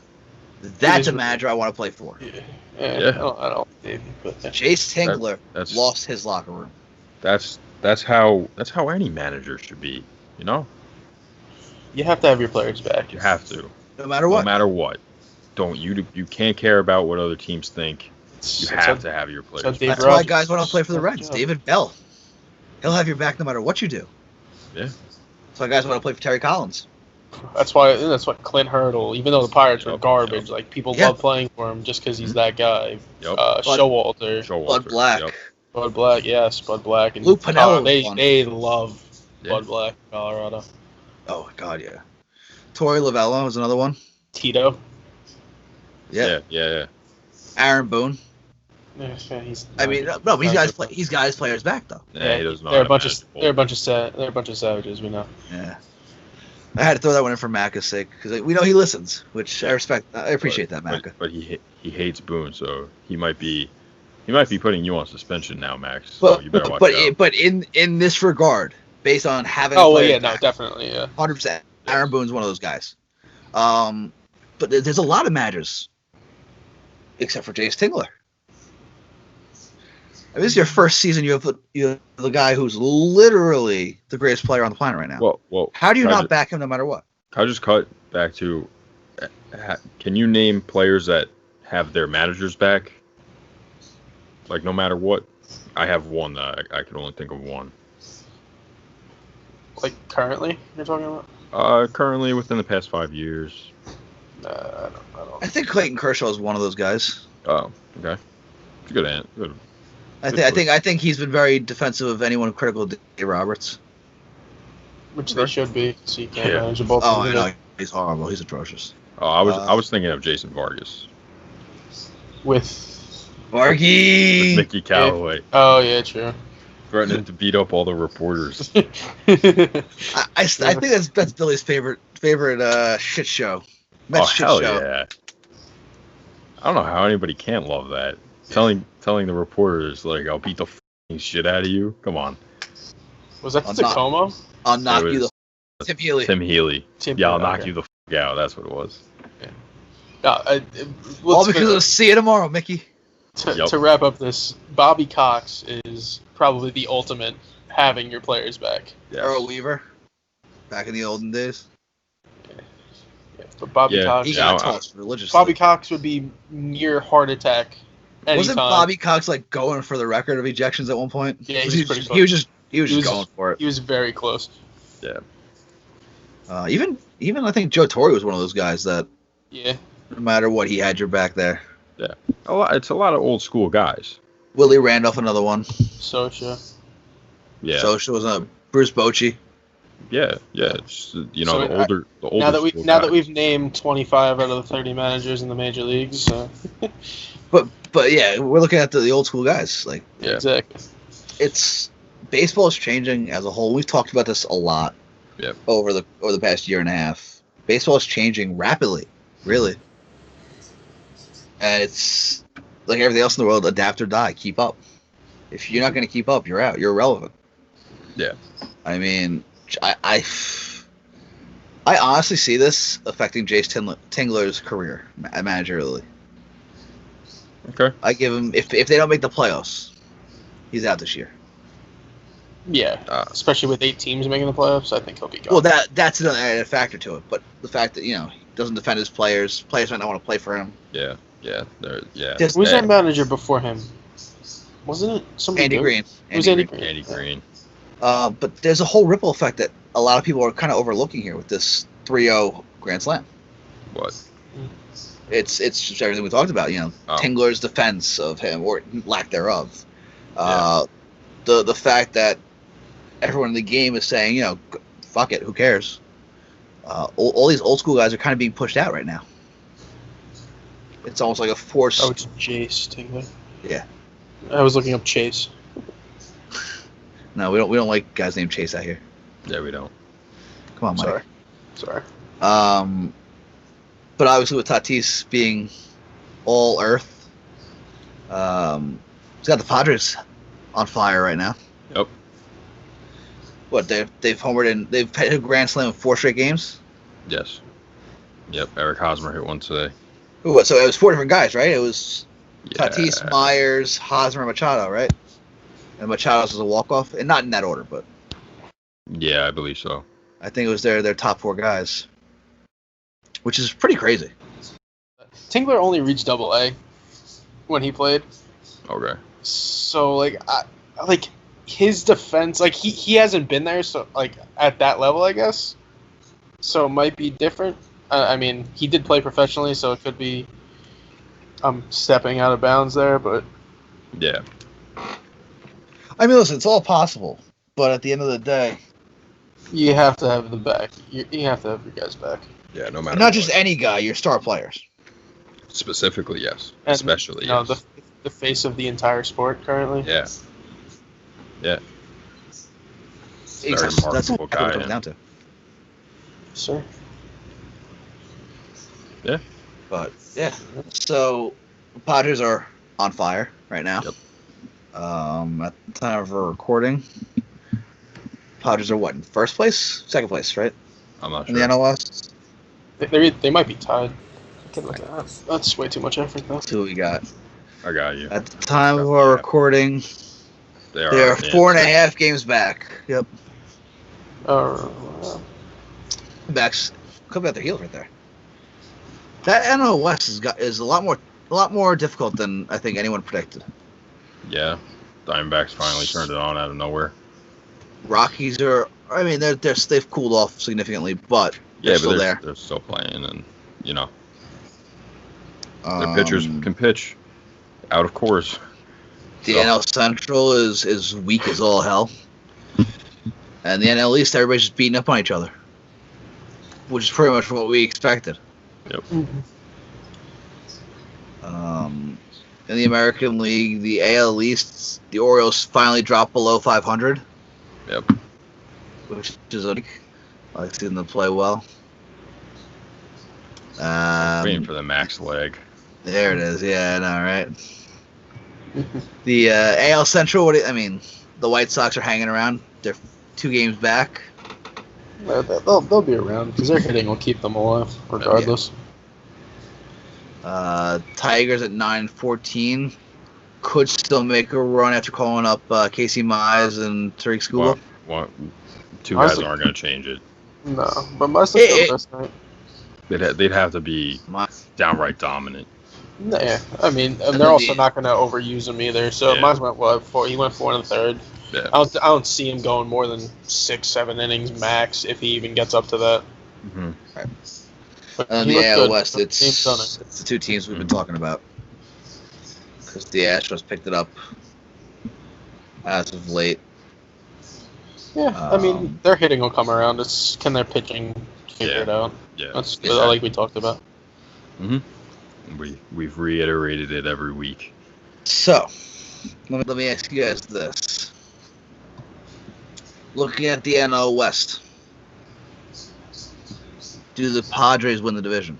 That's a manager I want to play for. Yeah. Yeah. I don't maybe, but yeah. Jace Tingler That's- lost his locker room. That's how any manager should be. You know, You have to have your players back. you have to, No matter what. no matter what. You can't care about what other teams think. You have to have your players. Dave That's Rogers- why guys want to play for the Reds. Yeah. David Bell. He'll have your back no matter what you do. Yeah. That's why guys want to play for Terry Collins. That's why Clint Hurdle, even though the Pirates were Yep, garbage, yep. like people Yeah. love playing for him just because he's that guy. Yep. Showalter, Bud Black. Yep. Bud Black, yes, Bud Black, and Lou Piniella was fun. they love Yeah. Bud Black, Colorado. Oh, my God, yeah. Torey Lovullo was another one. Tito. Yeah. Aaron Boone. Yeah, he's. I mean, no, but he's got his players back, though. Yeah, he doesn't know. They're how a to bunch of manage they're a bunch of savages. We know. Yeah. I had to throw that one in for Macca's sake, because we know he listens, which I respect. I appreciate that, Macca. But he hates Boone, so he might be putting you on suspension now, Max. So you better watch out. But in this regard, based on having Oh well, players yeah, no, back, definitely, yeah. 100%. Aaron Boone's one of those guys. But there's a lot of managers, except for Jace Tingler. I mean, this is your first season. You have the guy who's literally the greatest player on the planet right now. Well. How do you not back him no matter what? Can I just cut back to? Can you name players that have their managers back? Like no matter what. I have one that I can only think of one. Like currently, you're talking about? Currently within the past 5 years. I don't. I think Clayton Kershaw is one of those guys. Oh, okay. It's a good ant. Good. I think he's been very defensive of anyone critical of Dave Roberts. Which they should be, so you can't Yeah. manage the both. Oh, I know. He's horrible. He's atrocious. Oh, I was thinking of Jason Vargas. With Margie. Mickey Callaway. oh yeah, true. Threatening to beat up all the reporters. I think that's Billy's favorite shit show. Mets shit hell show. yeah! I don't know how anybody can't love that. Telling the reporters like I'll beat the f***ing shit out of you. Come on. Was that I'm Tacoma? I'll knock It you was the Tim Healy. Tim Healy. Tim Yeah, I'll Healy, knock okay. you the f*** out. That's what it was. All because of see you tomorrow, Mickey. To wrap up this, Bobby Cox is probably the ultimate having your players back. Yes. Earl Weaver, back in the olden days. Yeah, but Bobby Cox, He got tossed religiously. Bobby Cox would be near heart attack. Wasn't anytime. Bobby Cox like going for the record of ejections at one point? Yeah, he was pretty close. He was just going for it. He was very close. Yeah. Even I think Joe Torre was one of those guys that Yeah. no matter what, he had your back there. Yeah. It's a lot of old school guys. Willie Randolph, another one. Socha. Yeah. Socha was a Bruce Bochy. Yeah. It's, So, the older. Now that we've named 25 out of the 30 managers in the major leagues, But yeah, we're looking at the old school guys. Like Yeah. exactly. it's baseball is changing as a whole. We've talked about this a lot. Yep. Over the past year and a half, baseball is changing rapidly, really. And it's like everything else in the world: adapt or die. Keep up. If you're not going to keep up, you're out. You're irrelevant. Yeah. I mean, I honestly see this affecting Jace Tingler's career managerially. Okay. I give him if they don't make the playoffs, he's out this year. Yeah, especially with 8 teams making the playoffs, I think he'll be gone. Well, that's another added factor to it. But the fact that he doesn't defend his players might not want to play for him. Yeah. Just- Who was their manager before him? Wasn't it somebody Andy new? Green. It was Andy Green. Andy Green. But there's a whole ripple effect that a lot of people are kind of overlooking here with this 3-0 Grand Slam. What? It's just everything we talked about. Tingler's defense of him or lack thereof. The fact that everyone in the game is saying, fuck it, who cares? All these old school guys are kind of being pushed out right now. It's almost like a forced. Oh, it's Chase Tingler. Yeah. I was looking up Chase. No, we don't like guys named Chase out here. Yeah, we don't. Come on, Mike. Sorry. But obviously with Tatis being all earth, he's got the Padres on fire right now. Yep. What they've homered and they've hit a grand slam in 4 straight games. Yes. Yep. Eric Hosmer hit one today. Ooh, so it was 4 different guys, right? It was Yeah. Tatís, Myers, Hosmer, and Machado, right? And Machado's was a walk-off, and not in that order, but Yeah, I believe so. I think it was their top 4 guys, which is pretty crazy. Tingler only reached AA when he played. Okay. So like his defense, like he hasn't been there, so like at that level, I guess. So it might be different. I mean, he did play professionally, so it could be I'm stepping out of bounds there, but Yeah. I mean, listen, it's all possible, but at the end of the day, you have to have the back. You have to have your guys back. Yeah. No matter. not what. just any guy, your star players. Specifically, yes. And, Especially. you know, Yes. the face of the entire sport currently. Yeah. Yeah. Very Exactly. That's remarkable what it guy. comes down to. Sir. Yeah. But yeah, so the Padres are on fire right now. Yep. At the time of our recording, Padres are what, in first place, second place, right? I'm not In sure. the NL West. They might be tied. That's way too much effort, though. That's who we got. I got you. At the time of our recording, They they are yeah. 4.5 games back. Yep. Backs coming out their heels right there. That NL West is a lot more difficult than I think anyone predicted. Yeah. Diamondbacks finally turned it on out of nowhere. Rockies are, I mean, they've cooled off significantly, but they're still there. They're still playing, and you know their Um, pitchers can pitch out of course. The So- NL Central is weak as all hell, and the NL East, everybody's just beating up on each other, which is pretty much what we expected. Yep. In the American League, the AL East, the Orioles finally dropped below 500, Yep. which is a I like seeing them play well. Waiting for the max leg. There it is. Yeah, I know, right? The AL Central, the White Sox are hanging around. They're 2 games back. They'll be around because their hitting will keep them alive regardless. Tigers at 9-14 could still make a run after calling up Casey Mize and Tariq Skubal. Well, 2 Honestly- guys aren't going to change it. No, but Mize looked good last night. They'd have to be downright dominant. Yeah, I mean, and And they're then also not going to overuse him either. So Yeah. Mize went what? 4. He went 4 1/3. Yeah. I don't see him going more than 6-7 innings max if he even gets up to that. Mm-hmm. But And he the looked AL good. West, The team's done it. it's the 2 teams we've been talking about. Because the Astros picked it up as of late. Yeah, I mean, their hitting will come around. It's can their pitching figure Yeah. it out? Yeah. That's Yeah. like we talked about. Mm-hmm. We've reiterated it every week. So, let me ask you guys this. Looking at the NL West, do the Padres win the division?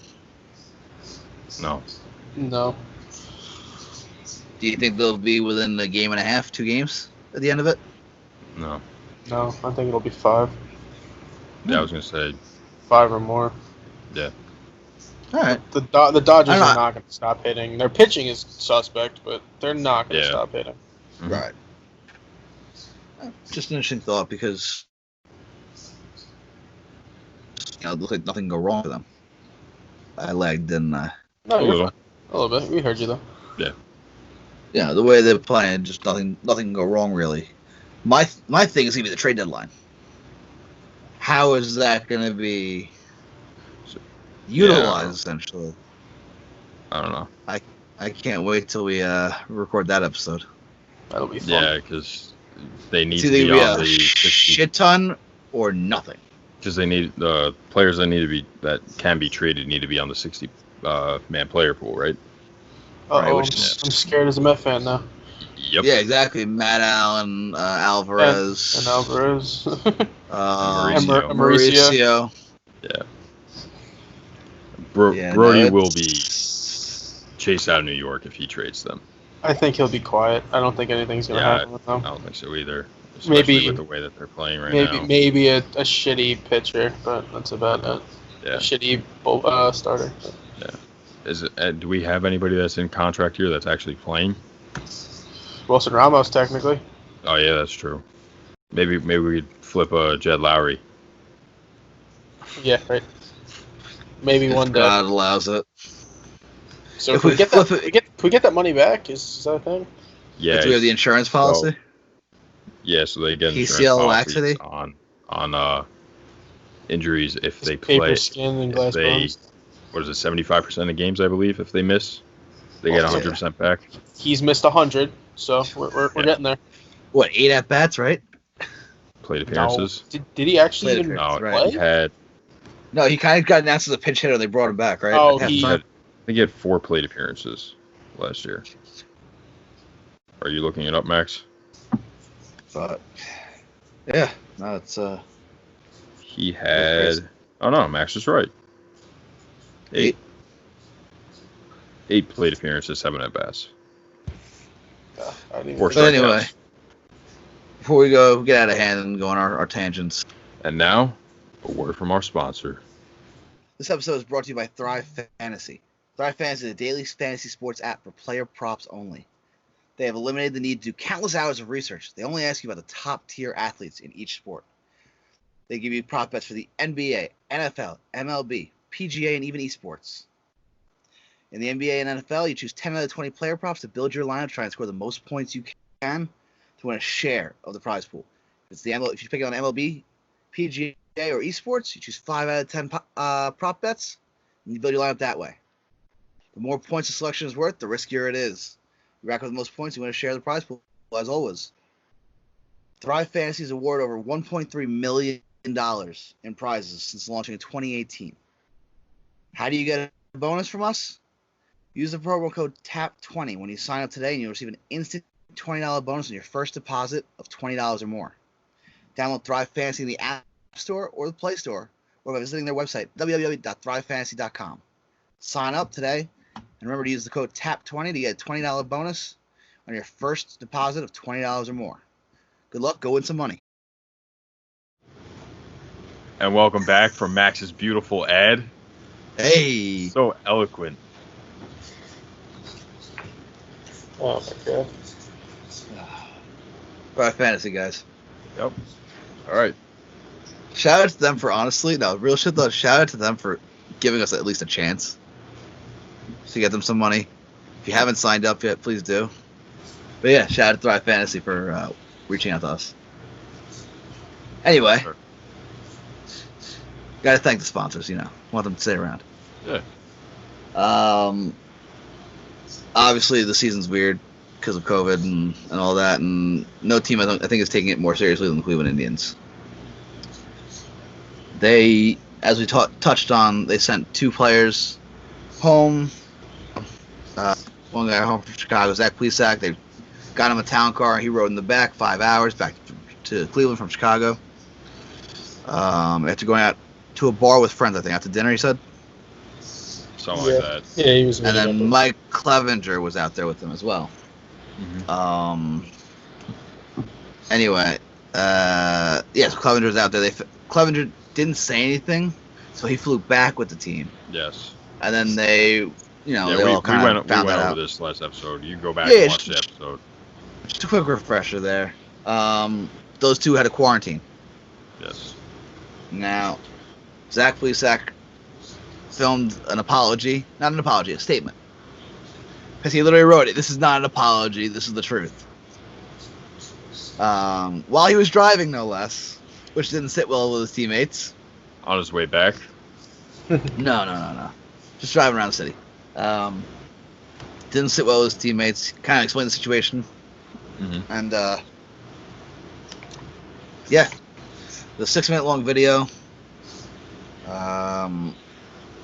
No. No, Do you think they'll be within a game and a half, 2 games at the end of it? No. I think it'll be 5. Yeah, I was going to say, 5 or more. yeah. All right. The Dodgers I'm are not- not going to stop hitting. Their pitching is suspect, but they're not going to Yeah. stop hitting. Mhm. Right. Just an interesting thought because it looks like nothing can go wrong for them. I lagged, didn't I? No, A you're little. fine. A little bit. We heard you though. Yeah, the way they're playing, just nothing can go wrong really. My thing is gonna be the trade deadline. How is that gonna be utilized essentially? I don't know. I can't wait till we record that episode. That'll be fun. Yeah, because they need It's to either be gonna on be a the 60. shit ton or nothing. Because they need the players that can be traded need to be on the 60 man player pool, right? Right, Uh-oh, which I'm scared as a Met fan now. Yep. Yeah, exactly. Matt Allen, Alvarez, And Alvarez. Mauricio. Mauricio. Yeah. Yeah, Brody no, will be chased out of New York if he trades them. I think he'll be quiet. I don't think anything's going to Yeah, happen with them. I don't think so either. especially with the way that they're playing right now. Maybe a shitty pitcher, but that's about it. Yeah. A shitty starter. Yeah. Is it? Do we have anybody that's in contract here that's actually playing? Wilson Ramos, technically. Oh yeah, that's true. Maybe we'd flip a Jed Lowry. Yeah, right. Maybe one day. God allows it. So if we get that, can we get that money back? Is that a thing? Yeah. Do we have the insurance policy? Yeah, so they get insurance PCL policies laxity on injuries if they Paper, play. skin, and glass bones. What is it? 75% of games, I believe. If they miss, they get 100% back. He's missed 100, so we're getting there. What, 8 at bats, right? Plate appearances. No. Did he actually Plate even appearances, No, right. he had. No, he kind of got announced as a pinch hitter. They brought him back, right? Oh, At he- halftime. I think he had 4 plate appearances last year. Are you looking it up, Max? But yeah, no, it's He had. Oh no, Max is right. 8 plate appearances, 7 at bats. I didn't even Four But anyway, strikeouts. before we get out of hand and go on our tangents, And now, a word from our sponsor. this episode is brought to you by Thrive Fantasy. Thrive Fantasy is a daily fantasy sports app for player props only. They have eliminated the need to do countless hours of research. They only ask you about the top-tier athletes in each sport. They give you prop bets for the NBA, NFL, MLB, PGA, and even esports. In the NBA and NFL, you choose 10 out of 20 player props to build your lineup, try and score the most points you can to win a share of the prize pool. If you pick it on MLB, PGA, or esports, you choose 5 out of 10 prop bets, and you build your lineup that way. The more points a selection is worth, the riskier it is. You rack up the most points, you win a share of the prize pool, as always. Thrive Fantasy has awarded over $1.3 million in prizes since launching in 2018. How do you get a bonus from us? Use the promo code TAP20 when you sign up today, and you'll receive an instant $20 bonus on your first deposit of $20 or more. Download Thrive Fantasy in the App Store or the Play Store, or by visiting their website, www.thrivefantasy.com. Sign up today, and remember to use the code TAP20 to get a $20 bonus on your first deposit of $20 or more. Good luck, go win some money. And welcome back from Max's beautiful ad. Hey! So eloquent. Oh my god. Thrive Fantasy, guys. Yep. All right. Shout out to them for real shit though, shout out to them for giving us at least a chance to get them some money. If you haven't signed up yet, please do. But yeah, shout out to Thrive Fantasy for reaching out to us. Anyway, Sure. Gotta thank the sponsors, want them to stay around. Yeah. Obviously the season's weird because of COVID and all that, and no team I think is taking it more seriously than the Cleveland Indians. They, as we touched on, they sent 2 players home. One guy home from Chicago, Zach Plesac. They got him a town car. He rode in the back 5 hours back to Cleveland from Chicago. After going out to a bar with friends, I think, after dinner, he said. Something like that. Yeah, he was. And then Mike Clevenger was out there with them as well. Mm-hmm. Anyway, so Clevenger was out there. Clevenger didn't say anything, so he flew back with the team. Yes. And then they, they all we kind went of found that out. over this last episode. You can go back Yeah, and watch the episode. Just a quick refresher there. Those 2 had a quarantine. Yes. Now, Zach Plesac filmed a statement. Because he literally wrote it, "This is not an apology, this is the truth." While he was driving, no less, which didn't sit well with his teammates. On his way back. No. Just driving around the city. Didn't sit well with his teammates. Kind of explained the situation. Mm-hmm. And, the 6-minute long video,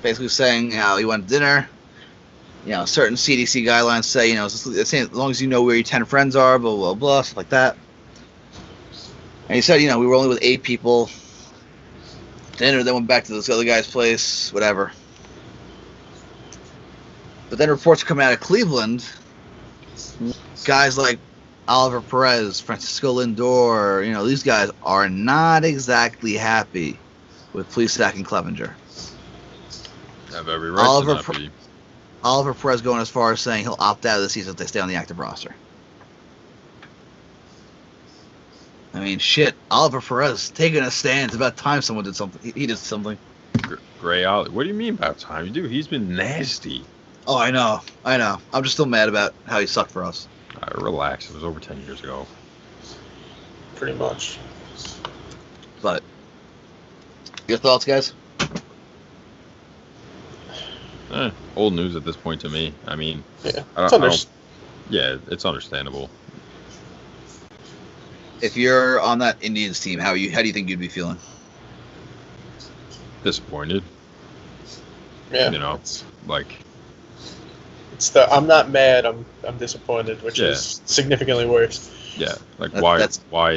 basically saying how he went to dinner. Certain CDC guidelines say, as long as you know where your 10 friends are, blah, blah, blah, stuff like that. And he said, we were only with 8 people. Dinner, then went back to this other guy's place, whatever. But then reports are coming out of Cleveland. Guys like Oliver Perez, Francisco Lindor, these guys are not exactly happy with Plesac and Clevenger. Have every right to not be. Oliver Perez going as far as saying he'll opt out of the season if they stay on the active roster. I mean, shit, Oliver Perez taking a stand. It's about time someone did something. He did something. Gray Ollie. What do you mean about time? Dude, he's been nasty. Oh, I know. I'm just still mad about how he sucked for us. Relax. It was over 10 years ago. Pretty much. But your thoughts, guys? Old news at this point to me. I mean, Yeah, it's understandable. If you're on that Indians team, how do you think you'd be feeling? Disappointed. Yeah. I'm not mad. I'm disappointed, which is significantly worse. Yeah, why?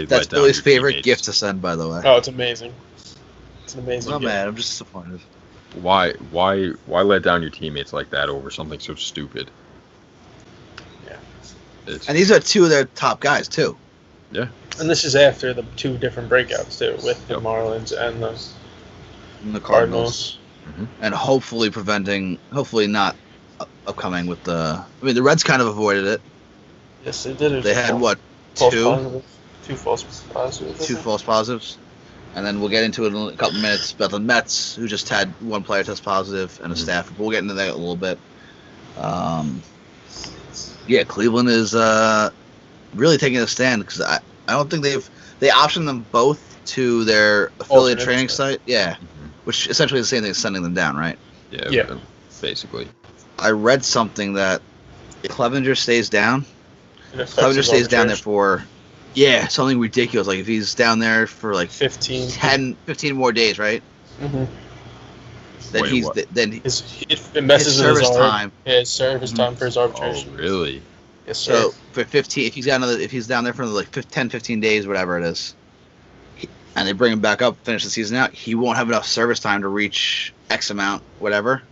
That's Billy's favorite gift to send, by the way. Oh, it's amazing. It's an amazing. I'm not gift. mad. I'm just disappointed. Why let down your teammates like that over something so stupid? Yeah. And these are two of their top guys too. Yeah. And this is after the two different breakouts too, with the Marlins and the Cardinals. Mm-hmm. And hopefully not upcoming with the. I mean, the Reds kind of avoided it. Yes, they did. They had what? Two false positives. Two false positives. And then we'll get into it in a couple minutes about the Mets, who just had one player test positive and a staff. But we'll get into that in a little bit. Cleveland is really taking a stand because I don't think they optioned them both to their affiliate training site. Yeah, which essentially is the same thing as sending them down, right? Yeah. Basically. I read something that if Clevenger stays down, Clevenger stays down there for something ridiculous. Like if he's down there for like 15 more days, right? Mm-hmm. Then it messes his service with his time. His service time for his arbitration. Oh, really? Yes, sir. So for 15, if he's down there for like 10, 15 days, whatever it is, and they bring him back up, finish the season out, he won't have enough service time to reach X amount, whatever,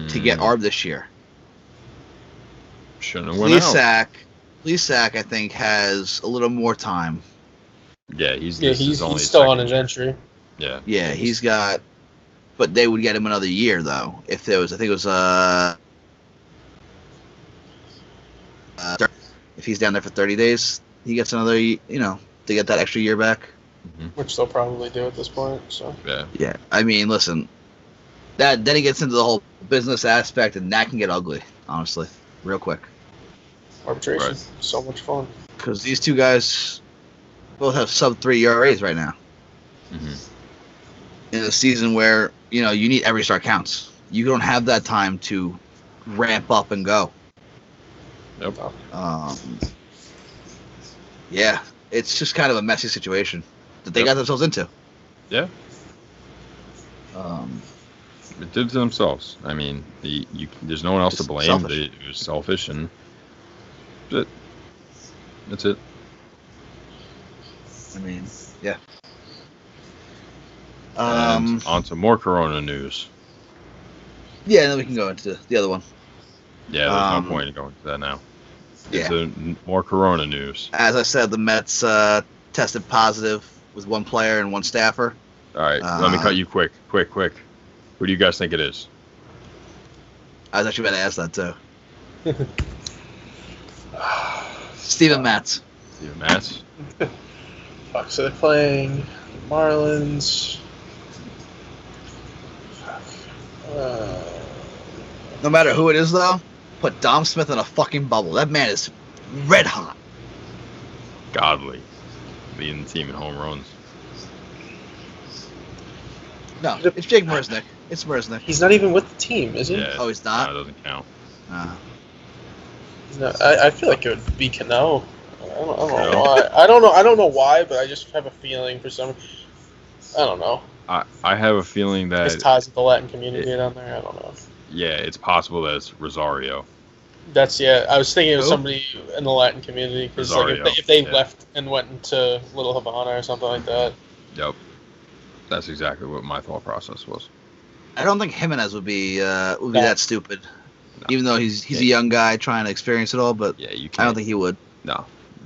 to get ARB this year. Shouldn't have went out. Plesac, I think, has a little more time. Yeah, he's still on his entry. Yeah. Yeah, he's got, but they would get him another year though. If there was, I think it was if he's down there for 30 days, he gets another, to get that extra year back. Mm-hmm. Which they'll probably do at this point. So. Yeah. Yeah, I mean, listen, then he gets into the whole business aspect, and that can get ugly, honestly, real quick. Arbitration, Right. So much fun. Because these two guys both have sub-3 ERAs right now. Mm-hmm. In a season where, you need every start counts. You don't have that time to ramp up and go. Yep. Yeah, it's just kind of a messy situation that they got themselves into. Yeah. It did to themselves. I mean, there's no one else to blame. Selfish. It was selfish, and that's it. I mean, yeah. And on to more Corona news. Yeah, then we can go into the other one. Yeah, there's no point in going to that now. Yeah. More Corona news. As I said, the Mets tested positive with one player and one staffer. All right, let me cut you quick. Who do you guys think it is? I was actually about to ask that too. Steven Matz. Steven Matz? Fuck, so they're playing Marlins. No matter who it is, though, put Dom Smith in a fucking bubble. That man is red hot. Godly. Leading the team in home runs. No, it's Jake Merznick. It's Merznick. He's not even with the team, is he? Yeah, Oh, he's not? No, it doesn't count. He's not, I feel like it would be Cano. I don't know why. I don't know why, but I just have a feeling for some. I don't know. I have a feeling that His ties with the Latin community down there. I don't know. Yeah, it's possible that it's Rosario. I was thinking of somebody in the Latin community because if they left and went into Little Havana or something like that. Yep, that's exactly what my thought process was. I don't think Jimenez would be that stupid. No. Even though he's a young guy trying to experience it all, but yeah, you can't. I don't think he would. No,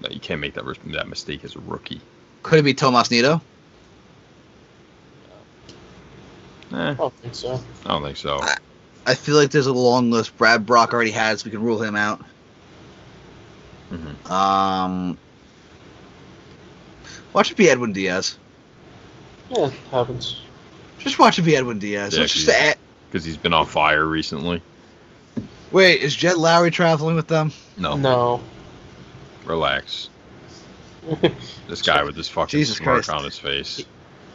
you can't make that mistake as a rookie. Could it be Tomas Nido? I don't think so. I don't think so. I feel like there's a long list. Brad Brock already has. We can rule him out. Mm-hmm. Watch it be Edwin Diaz. Yeah, it happens. Just watch it be Edwin Diaz. Yeah, Let's just add. Because he's been on fire recently. Wait, is Jed Lowry traveling with them? No. Relax. This guy with this fucking Jesus smirk Christ. on his face.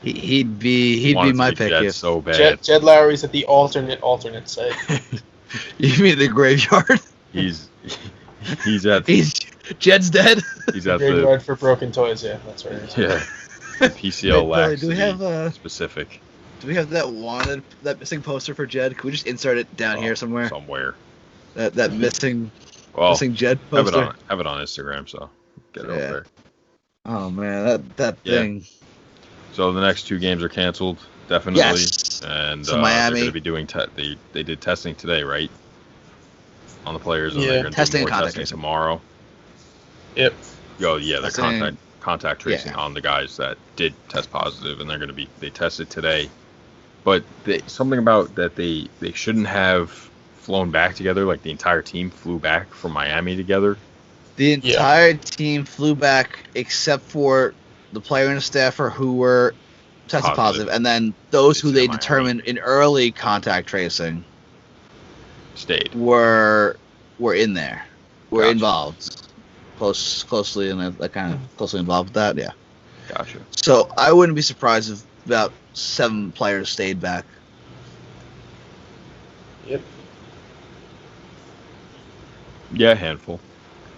He'd be Wanted to my be pick. Jed Yeah. so bad. Jed Lowry's at the alternate site. You mean the graveyard? He's at Jed's dead. he's at Graveyard for broken toys. Yeah, that's right. yeah PCL Wait, lacks do we have specific Do we have that missing poster for Jed? Can we just insert it down here somewhere? somewhere. That missing Well, Jed have poster. it on Instagram, so get it over there. Oh man, that Yeah. thing. So the next 2 games are canceled, definitely. Yes. And So they're Miami- going to be doing they did testing today, right? On the players, and Yeah. they're going to Testing do and more contact testing tracing. tomorrow. Yep. Oh yeah, the Testing. contact tracing Yeah. on the guys that did test positive, and they tested today. But something about that they shouldn't have flown back together. Like the entire team flew back from Miami together. The entire team flew back except for the player and the staffer who were tested positive, and then those who they Miami. determined in early contact tracing Stayed. were in there, were Gotcha. involved, closely involved with that. Yeah. Gotcha. So I wouldn't be surprised if about 7 players stayed back. Yep. Yeah, a handful.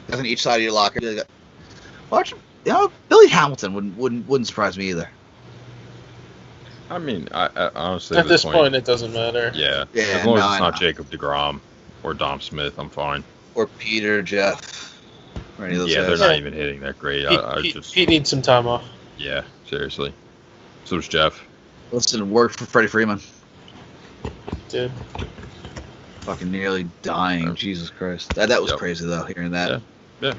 That's on each side of your locker. Watch, Billy Hamilton wouldn't surprise me either. I mean, I honestly At this point, it doesn't matter. yeah. Yeah, As long as no, it's I not know. Jacob deGrom or Dom Smith, I'm fine. Or Peter, Jeff, or any of those Yeah, guys. they're not even hitting that great. Pete needs some time off. Yeah, seriously. So does Jeff. Listen, worked for Freddie Freeman. Dude. Fucking nearly dying. Yeah. Jesus Christ. That was Yep. crazy though, hearing that. Yeah.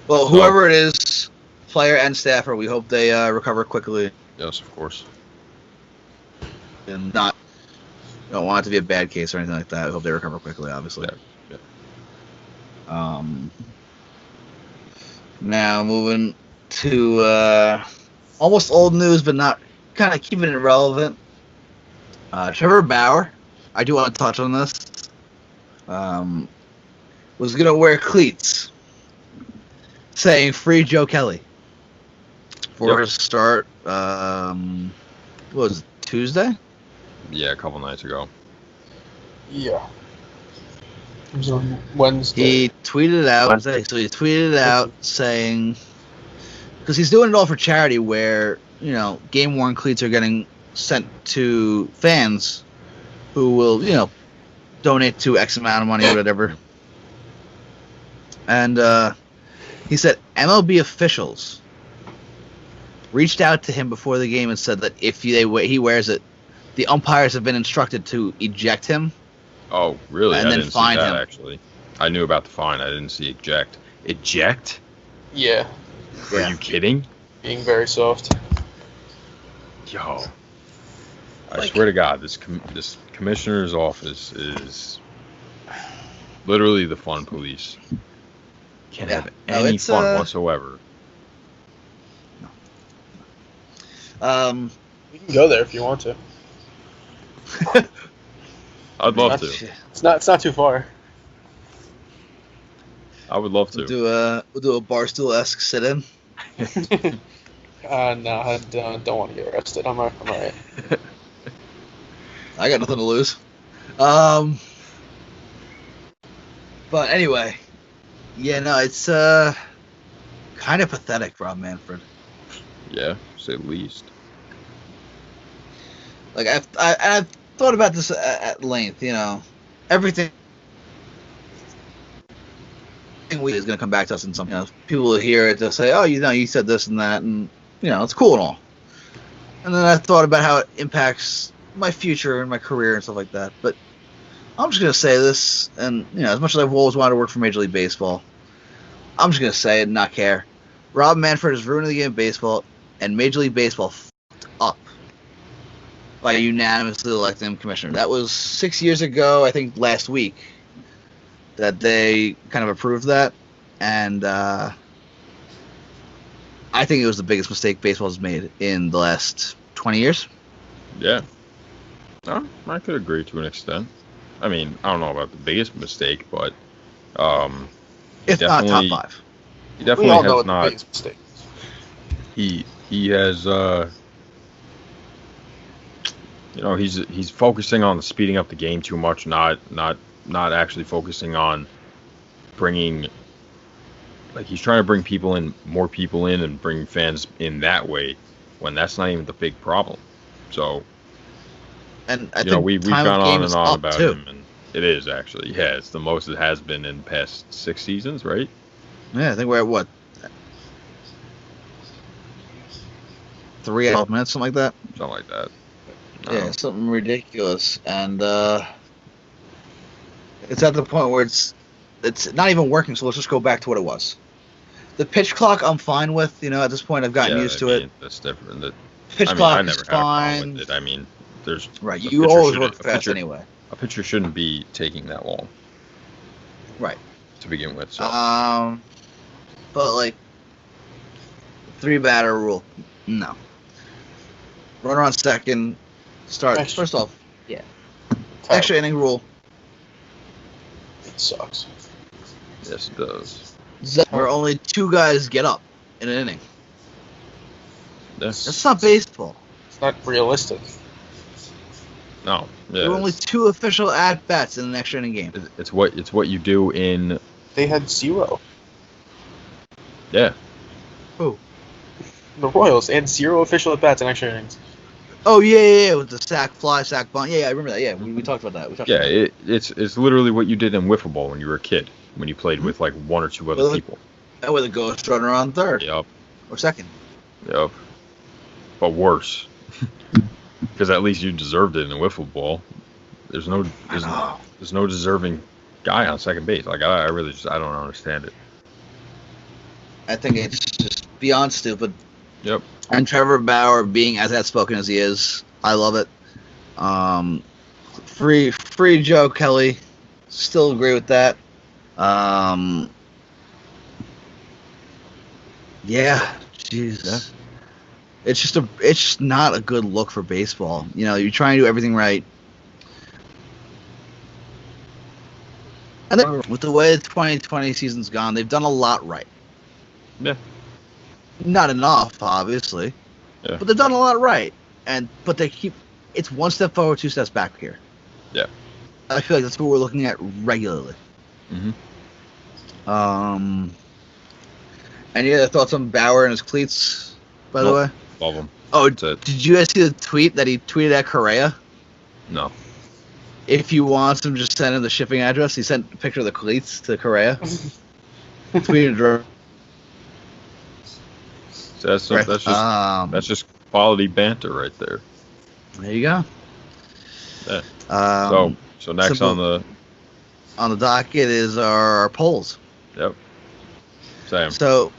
Well, whoever it is, player and staffer, we hope they recover quickly Yes, of course. and not. Don't want it to be a bad case or anything like that. We hope they recover quickly, obviously. Yeah. Now moving to almost old news, but not kind of keeping it relevant. Trevor Bauer, I do want to touch on this. Was gonna wear cleats, saying "Free Joe Kelly" for his start. What was it, Tuesday? Yeah, a couple nights ago. Yeah. It was on Wednesday. He tweeted out. So he tweeted out saying, because he's doing it all for charity, where game worn cleats are getting sent to fans who will donate to X amount of money or whatever. And he said MLB officials reached out to him before the game and said that if he wears it, the umpires have been instructed to eject him. Oh, really? And I then didn't see fine that, him. actually. I knew about the fine. I didn't see eject. Eject? Yeah. Are you kidding? Being very soft. Yo. I swear to God, this commissioner's office is literally the fun police. Can't have any fun whatsoever. You can go there if you want to. I'd love to. It's not too far. I would love to. We'll do a Barstool-esque sit-in. No, I don't want to get arrested. I'm alright. I got nothing to lose. But anyway, yeah, no, it's kind of pathetic, Rob Manfred. Yeah, say the least. Like I've thought about this at length. Everything we is going to come back to us in some. People will hear it. They'll say, "Oh, you said this and that," and it's cool and all. And then I thought about how it impacts my future and my career and stuff like that. But I'm just going to say this, and as much as I've always wanted to work for Major League Baseball, I'm just going to say it and not care. Rob Manfred is ruining the game of baseball, and Major League Baseball f***ed up by unanimously electing him commissioner. That was 6 years ago, I think last week, that they kind of approved that. And I think it was the biggest mistake baseball has made in the last 20 years. Yeah. No, I could agree to an extent. I mean, I don't know about the biggest mistake, but If not top definitely- 5. he We definitely all know has what the not. biggest mistake is. He has he's focusing on speeding up the game too much, not actually focusing on bringing, like, he's trying to bring more people in and bring fans in that way, when that's not even the big problem. So, And I think we've time gone of game on is and on up, about too. him, and it is actually, yeah, it's the most it has been in the past 6 seasons, right? Yeah, I think we're at what? 3 12 minutes, something like that. Something like that. Yeah, something ridiculous. And it's at the point where it's not even working, so let's just go back to what it was. The pitch clock I'm fine with, at this point I've gotten used to it. That's different. Pitch I clock never is had a problem fine. with it. I mean, there's Right, a you pitcher always shouldn't- work fast anyway. A pitcher shouldn't be taking that long Right. to begin with. So But like 3-batter rule, no. Runner on second, start. Extra. First off, Terrible. extra inning rule. It sucks. yes, it does. Where only 2 guys get up in an inning. Yes. That's not baseball. It's not realistic. No. Yeah. There were only 2 official at bats in an extra inning game. It's what you do in. They had 0. Yeah. Who? The Royals, they had 0 official at bats in extra innings. Oh yeah, with the sack fly, sack bunt. Yeah, I remember that. Yeah, we talked about that. Yeah. It's literally what you did in wiffle ball when you were a kid, when you played with like 1 or 2 other Well, people. And with a ghost runner on third Yep. or second. Yep. But worse, because at least you deserved it in a wiffle ball. There's no deserving guy on second base. Like I really I don't understand it. I think it's just beyond stupid. Yep. And Trevor Bauer being as outspoken as he is, I love it. Free Joe Kelly, still agree with that. Yeah, jeez. Yeah. It's just not a good look for baseball. You're trying to do everything right. And then with the way the 2020 season's gone, they've done a lot right. Yeah. Not enough, obviously. Yeah. But they've done a lot right. But they keep it's 1 step forward, 2 steps back here. Yeah. I feel like that's what we're looking at regularly. Mm-hmm. Any other thoughts on Bauer and his cleats, by the way? Love them. Oh, That's it. did you guys see the tweet that he tweeted at Correa? No. If you want him, just send him the shipping address. He sent a picture of the cleats to Correa. Tweeted. So that's just quality banter right there. There you go. Yeah. So next simple- on the docket is our polls. Yep. Same. So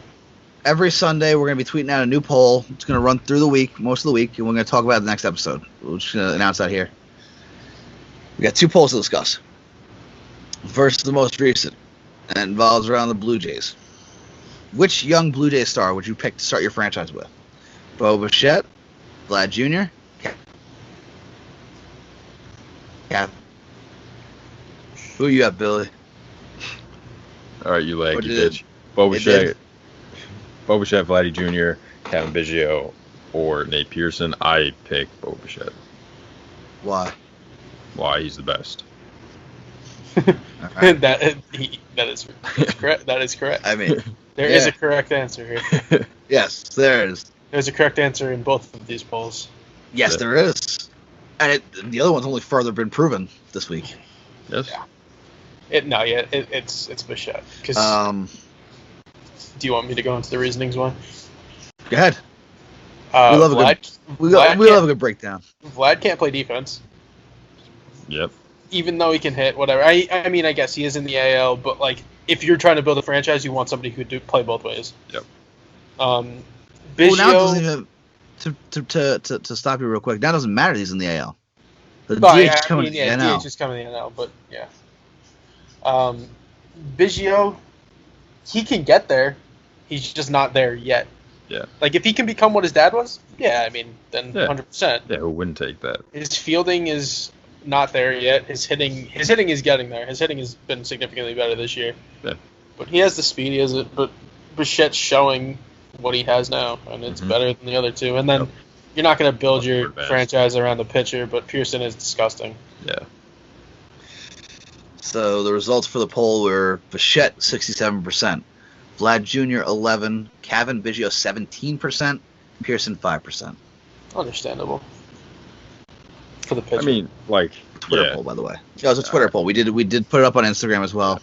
every Sunday we're going to be tweeting out a new poll. It's going to run through the week, most of the week, and we're going to talk about it in the next episode. We're just going to announce that here. We got 2 polls to discuss. First is the most recent, and it involves around the Blue Jays. Which young Blue Jays star would you pick to start your franchise with? Bo Bichette, Vlad Jr., Cap. Who you got, Billy? All right, you leg, What you did- bitch. Bo it Bichette, Vladdy Jr., Kevin Biggio, or Nate Pearson. I pick Bo Bichette. Why? Why? He's the best. Alright. that is correct. That is correct. I mean, There is yeah. a correct answer here. yes, there is. There's a correct answer in both of these polls. Yes, Yeah. there is. And the other one's only further been proven this week. Yes. Yeah. It's Bichette. 'Cause do you want me to go into the reasonings one? Go ahead. We love a good- We love a Vlad good breakdown. can't play defense, Yep. even though he can hit whatever. I mean, I guess he is in the AL, but like, if you're trying to build a franchise, you want somebody who do play both ways. Yep. Biggio. Well, now it doesn't even to stop you real quick. Now it doesn't matter. He's in the AL. The DH is coming to the NL. DH is coming to the NL, but yeah. Biggio, he can get there. He's just not there yet. Yeah. Like, if he can become what his dad was, yeah, I mean, then 100%. Yeah, who wouldn't take that? His fielding is not there yet. His hitting is getting there. His hitting has been significantly better this year. Yeah. But he has the speed, he has it. But Bichette's showing what he has now, and it's better than the other two. And then you're not going to build your franchise around the pitcher, but Pearson is disgusting. Yeah. So the results for the poll were Bichette 67%, Vlad Jr. 11%, Cavan Biggio 17%, Pearson 5%. Understandable. For the pitcher. I mean, like, Twitter poll, by the way. Yeah, it was a Twitter poll. We did put it up on Instagram as well.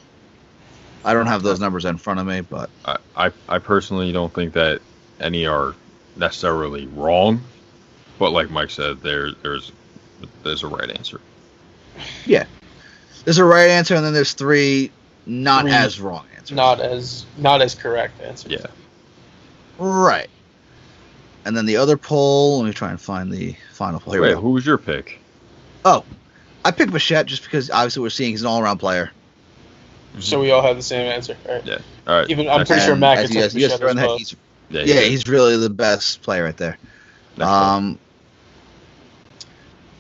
I don't have those numbers in front of me, but I personally don't think that any are necessarily wrong, but like Mike said, there's a right answer. Yeah, there's a right answer, and then there's three not as wrong answers. Not as correct answers. Yeah. Right. And then the other poll. Let me try and find the final poll. Here we Wait, go. who was your pick? Oh, I picked Bichette just because obviously we're seeing he's an all-around player. So we all have the same answer, right? Yeah. All right. Even I'm pretty sure Mac could take you guys Bichette as well. He's really the best player right there.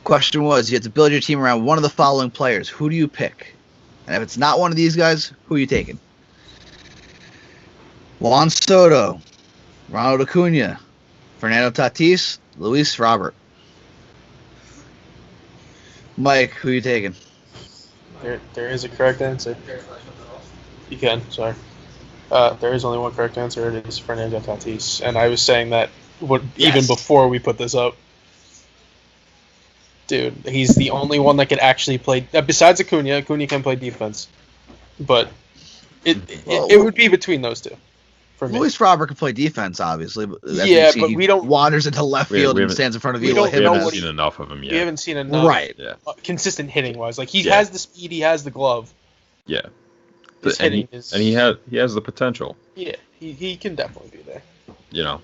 Question was, you have to build your team around one of the following players. Who do you pick? And if it's not one of these guys, who are you taking? Juan Soto, Ronald Acuna, Fernando Tatís, Luis Robert. Mike, who are you taking? There is a correct answer. You can, sorry. There is only one correct answer. It is Fernando Tatís. And I was saying that even before we put this up. Dude, he's the only one that could actually play. Besides Acuna can play defense. But it would be between those two. For me. Luis Robert can play defense, obviously. But but we don't. Wanders into left field and stands in front of you. We haven't seen enough of him yet. We haven't seen enough. Right. Consistent hitting wise, like he has the speed, he has the glove. Yeah. And he has the potential. Yeah, he can definitely be there. You know.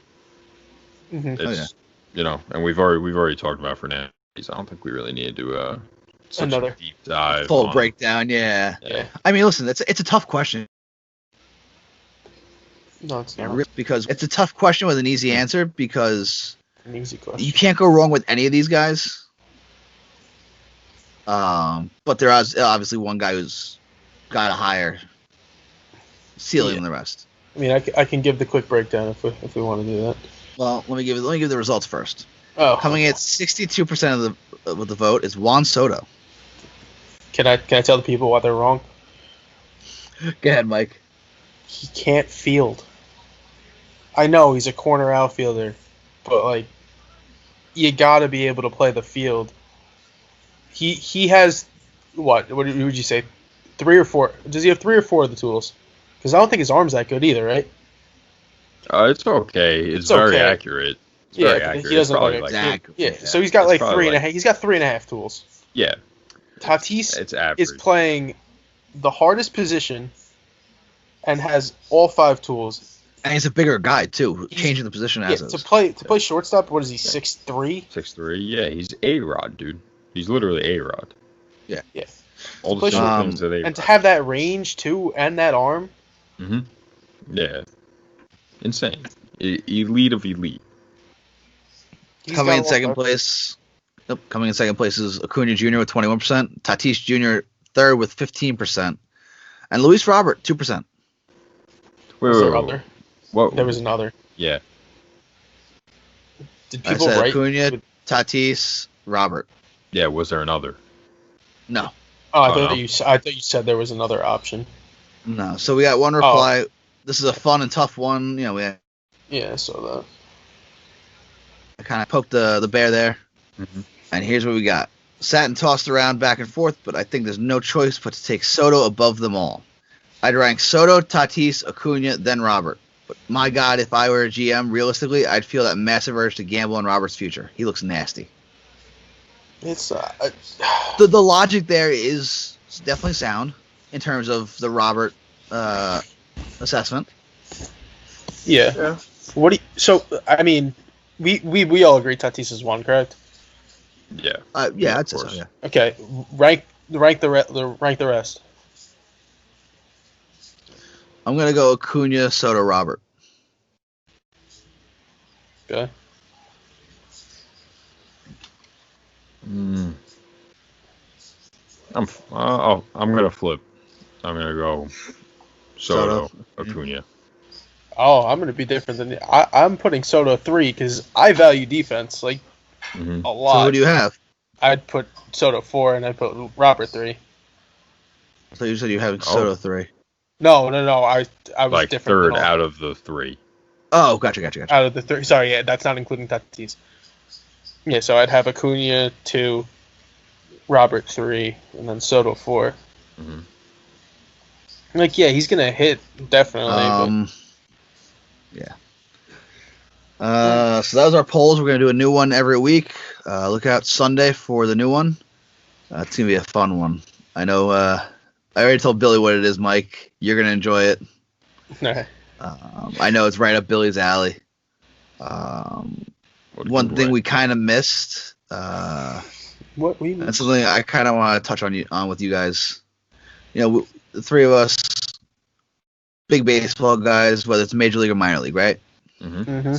Mm-hmm. It's and we've already talked about Fernandez. I don't think we really need to do another deep dive. Full breakdown. Yeah. I mean, listen, it's a tough question. No, it's not. Because it's a tough question with an easy answer because an easy question. You can't go wrong with any of these guys. But there is obviously one guy who's got a higher ceiling than the rest. I mean, I can give the quick breakdown if we want to do that. Well, let me give the results first. Oh. Coming at 62% of the vote is Juan Soto. Can I tell the people why they're wrong? Go ahead, Mike. He can't field. I know he's a corner outfielder, but like, you gotta be able to play the field. He has what would you say, 3 or 4? Does he have 3 or 4 of the tools? Because I don't think his arm's that good either, right? It's okay. It's very accurate. It's very accurate. He doesn't look exactly. Yeah, so he's got like 3.5. He's got 3.5 tools. Yeah. Tatís is playing the hardest position and has all 5 tools. And he's a bigger guy too, changing the position as is. To play shortstop, what is he, 6'3"? 6'3", yeah, he's A-Rod, dude. He's literally A-Rod. Yeah. Yeah. All the things that A-Rod. And to have that range too, and that arm. Mm-hmm. Yeah. Insane. Elite of elite. Coming in second place is Acuna Jr. with 21%, Tatís Jr. third with 15%, and Luis Robert 2%. Wait. What? There was another. Yeah. Did people I said write Acuna, Tatís, Robert? Yeah. Was there another? No. Oh, I thought you said there was another option. No. So we got one reply. This is a fun and tough one. You know, I saw that. I kind of poked the bear there. Mm-hmm. And here's what we got. Sat and tossed around back and forth, but I think there's no choice but to take Soto above them all. I'd rank Soto, Tatís, Acuna, then Robert. But my God, if I were a GM, realistically, I'd feel that massive urge to gamble on Robert's future. He looks nasty. It's the logic there is definitely sound in terms of the Robert assessment. Yeah. What do you, so? I mean, we all agree Tatis is one, correct? Yeah. Yeah, of I'd say so. course. Yeah. Okay, rank the rest. I'm gonna go Acuna, Soto, Robert. Okay. I'm gonna flip. I'm gonna go Soto, Acuna. Oh, I'm gonna be different than you. I'm putting Soto 3 because I value defense like Hmm. a So lot. who do you have? I'd put Soto 4 and I'd put Robert 3. So you said you have Oh. Soto 3. No. I was Like different. third than all, out of the three. Oh, gotcha. out of the 3. Sorry, yeah, that's not including Tatis. Yeah, so I'd have Acuna 2, Robert 3, and then Soto 4. Hmm. Like, yeah, he's gonna hit definitely. Yeah. So that was our polls. We're gonna do a new one every week. Look out Sunday for the new one. It's gonna be a fun one. I know. I already told Billy what it is, Mike. You're gonna enjoy it. But I know it's right up Billy's alley. One thing we kind of missed. what we That's something I kind of want to touch on with you guys. You know, the three of us, big baseball guys, whether it's major league or minor league, right? Mm-hmm.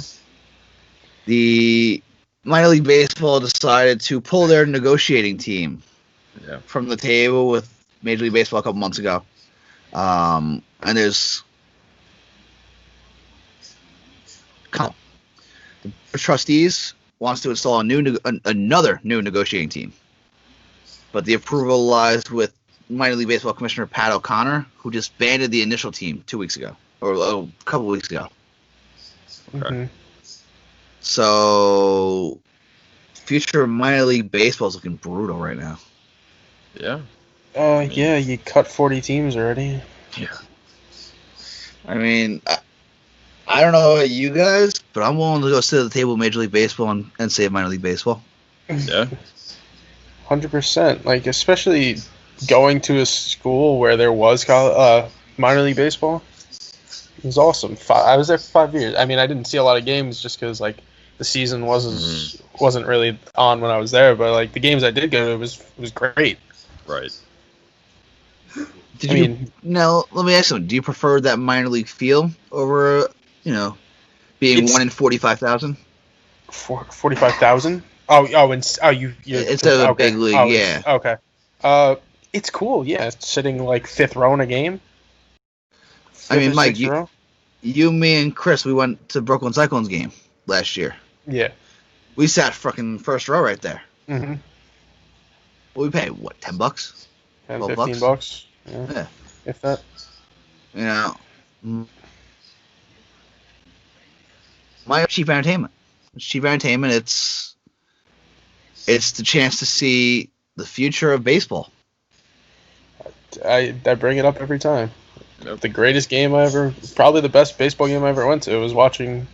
The minor league baseball decided to pull their negotiating team from the table with Major League Baseball a couple months ago. And there's the trustees wants to install another new negotiating team, but the approval lies with minor league baseball commissioner Pat O'Connor, who just banded the initial team 2 weeks ago or a couple weeks ago. Mm-hmm. So future minor league baseball is looking brutal right now. Yeah. Yeah, you cut 40 teams already. Yeah. I mean, I don't know about you guys, but I'm willing to go sit at the table with Major League Baseball and save minor league baseball. Yeah. 100%. Like, especially going to a school where there was minor league baseball. It was awesome. I was there for 5 years. I mean, I didn't see a lot of games just because, like, the season wasn't really on when I was there. But, like, the games I did go to, it was great. Right. Now, let me ask you, do you prefer that minor league feel over, being 1 in 45,000? 45,000? You instead of a big league, yeah. Okay. It's cool, yeah. Sitting like fifth row in a game. I mean, Mike, you, me, and Chris, we went to Brooklyn Cyclones game last year. Yeah. We sat fucking first row right there. Mm-hmm. What we pay? What, $10? 10, $15? Yeah. If that. My cheap entertainment. It's cheap entertainment. It's the chance to see the future of baseball. I bring it up every time. Yep. The greatest game probably the best baseball game I ever went to was watching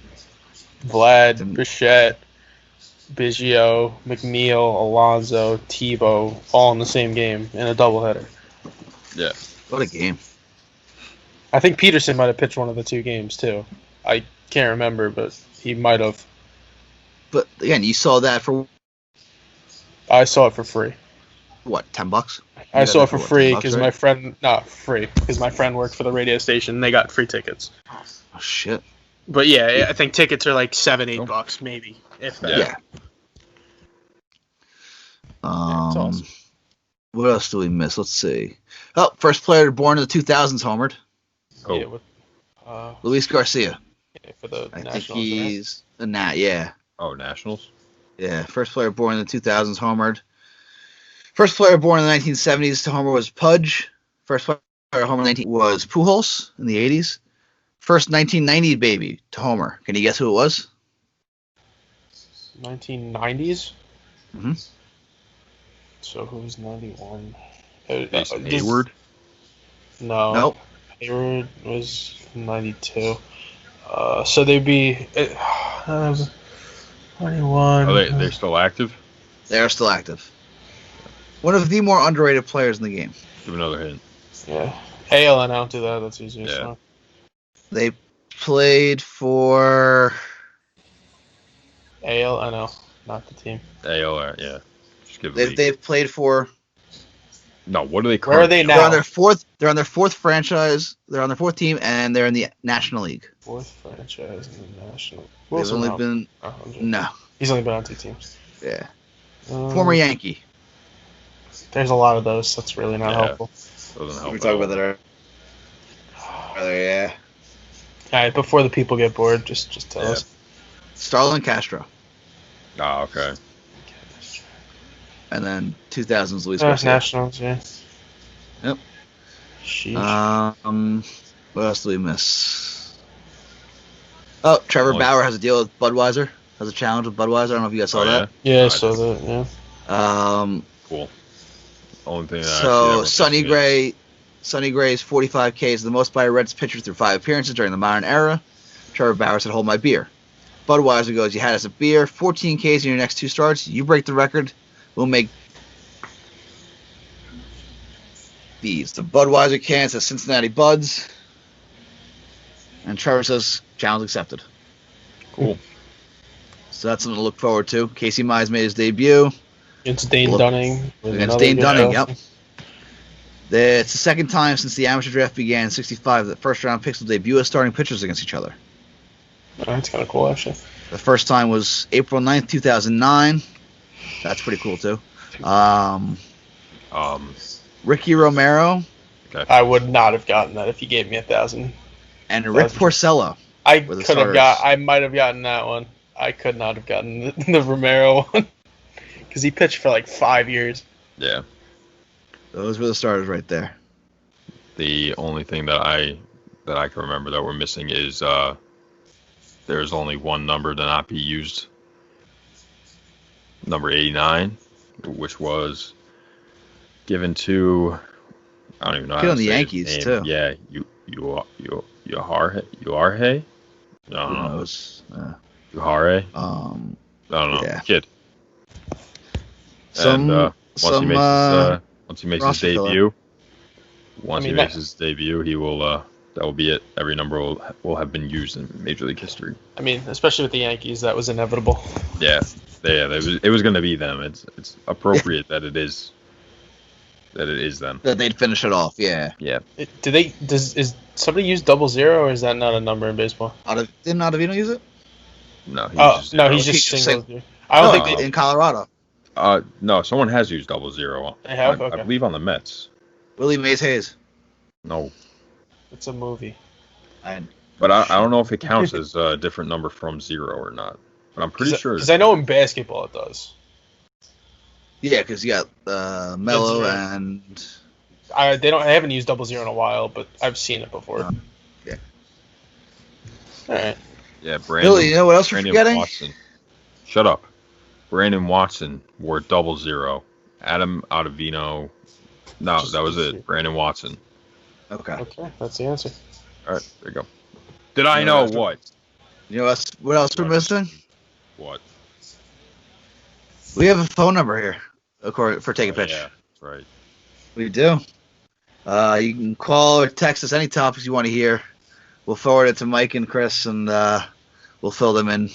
Vlad, Bichette, Biggio, McNeil, Alonso, Tebow all in the same game in a doubleheader. Yeah. What a game. I think Peterson might have pitched one of the two games too. I can't remember, but he might have. But again, you saw that for... I saw it for free. What, $10? I saw it for free because right? my friend... Not free, because my friend worked for the radio station and they got free tickets. Oh, shit. But yeah, I think tickets are like $7-8 maybe, if that. Yeah. It's awesome. What else do we miss? Let's see. Oh, first player born in the 2000s homered. Oh. Yeah, Luis Garcia. Yeah, for the I Nationals. think he's a Nat, yeah. Oh, Nationals? Yeah, first player born in the 2000s homered. First player born in the 1970s to homer was Pudge. First player to homer in the 19 was Pujols in the 80s. First 1990 baby to homer. Can you guess who it was? 1990s? Mm-hmm. So who's 91? Jason Hayward? No. Nope. Hayward was 92. So they'd be 21. Are they still active? They are still active. One of the more underrated players in the game. Give another hint. Yeah. AL and out to that. That's easier. Yeah. So. They played for. AL, I know, not the team. AL, yeah. Just give the league. They've played for. No, what are they? Where are they now? They're on their fourth. They're on their fourth franchise. They're on their fourth team, and they're in the National League. Fourth franchise in the National. They've only been. No. He's only been on 2 teams. Yeah. Former Yankee. There's a lot of those. That's really not helpful. Doesn't help. We talk about that earlier. Yeah. All right, before the people get bored, just tell us. Starlin Castro. Oh, okay. And then 2000s Luis Garcia. Nationals, yeah. Yep. Sheesh. What else do we miss? Oh, Trevor Bauer has a deal with Budweiser. Has a challenge with Budweiser. I don't know if you guys saw that. Yeah, I saw that. Yeah. Cool. Only thing. So Sonny Gray. Sonny Gray's 45 Ks is the most by a Reds pitcher through 5 appearances during the modern era. Trevor Bauer said, "Hold my beer." Budweiser goes, "You had us a beer, 14 Ks in your next 2 starts. You break the record, we'll make these." The Budweiser can says Cincinnati Buds. And Trevor says, "Challenge accepted." Cool. So that's something to look forward to. Casey Mize made his debut. It's Dane Dunning. Against Dane Dunning, yep. It's the second time since the amateur draft began in 65 that first-round picks will debut as starting pitchers against each other. Oh, that's kind of cool, actually. The first time was April 9th, 2009. That's pretty cool, too. Ricky Romero. Okay. I would not have gotten that if you gave me 1,000. And Rick Porcello. I might have gotten that one. I could not have gotten the Romero one. Because he pitched for like 5 years. Yeah. Those were the starters right there. The only thing that I can remember that we're missing is there's only one number to not be used. Number 89, which was given to, I don't even know how to the say Yankees his too. name. Yeah, Uharhe? No. Uharhe? I don't know. Yeah. Kid. Once he makes his debut, he will. That will be it. Every number will have been used in Major League history. I mean, especially with the Yankees, that was inevitable. Yeah. It was going to be them. It's appropriate that it is them. That they'd finish it off, yeah. Yeah. Is somebody use 00 or is that not a number in baseball? Didn't Ottavino use it? No. He's just single. I don't think in Colorado. No, someone has used 00. They have? I Okay. believe on the Mets. Willie Mays Hayes. No. It's a movie. But I don't know if it counts as a different number from 0 or not. But I'm pretty sure. Because I know in basketball it does. Yeah, because you got Melo and. I haven't used 00 in a while, but I've seen it before. Yeah. All right. Yeah, Brandon. Billy, you know what else we're forgetting? Watson. Shut up. Brandon Watson wore 00. Adam Ottavino. No, that was it. Brandon Watson. Okay, that's the answer. All right, there you go. Did I know what? You know what else we're missing? What? We have a phone number here for Take a Pitch. Yeah, that's right. We do. You can call or text us any topics you want to hear. We'll forward it to Mike and Chris, and we'll fill them in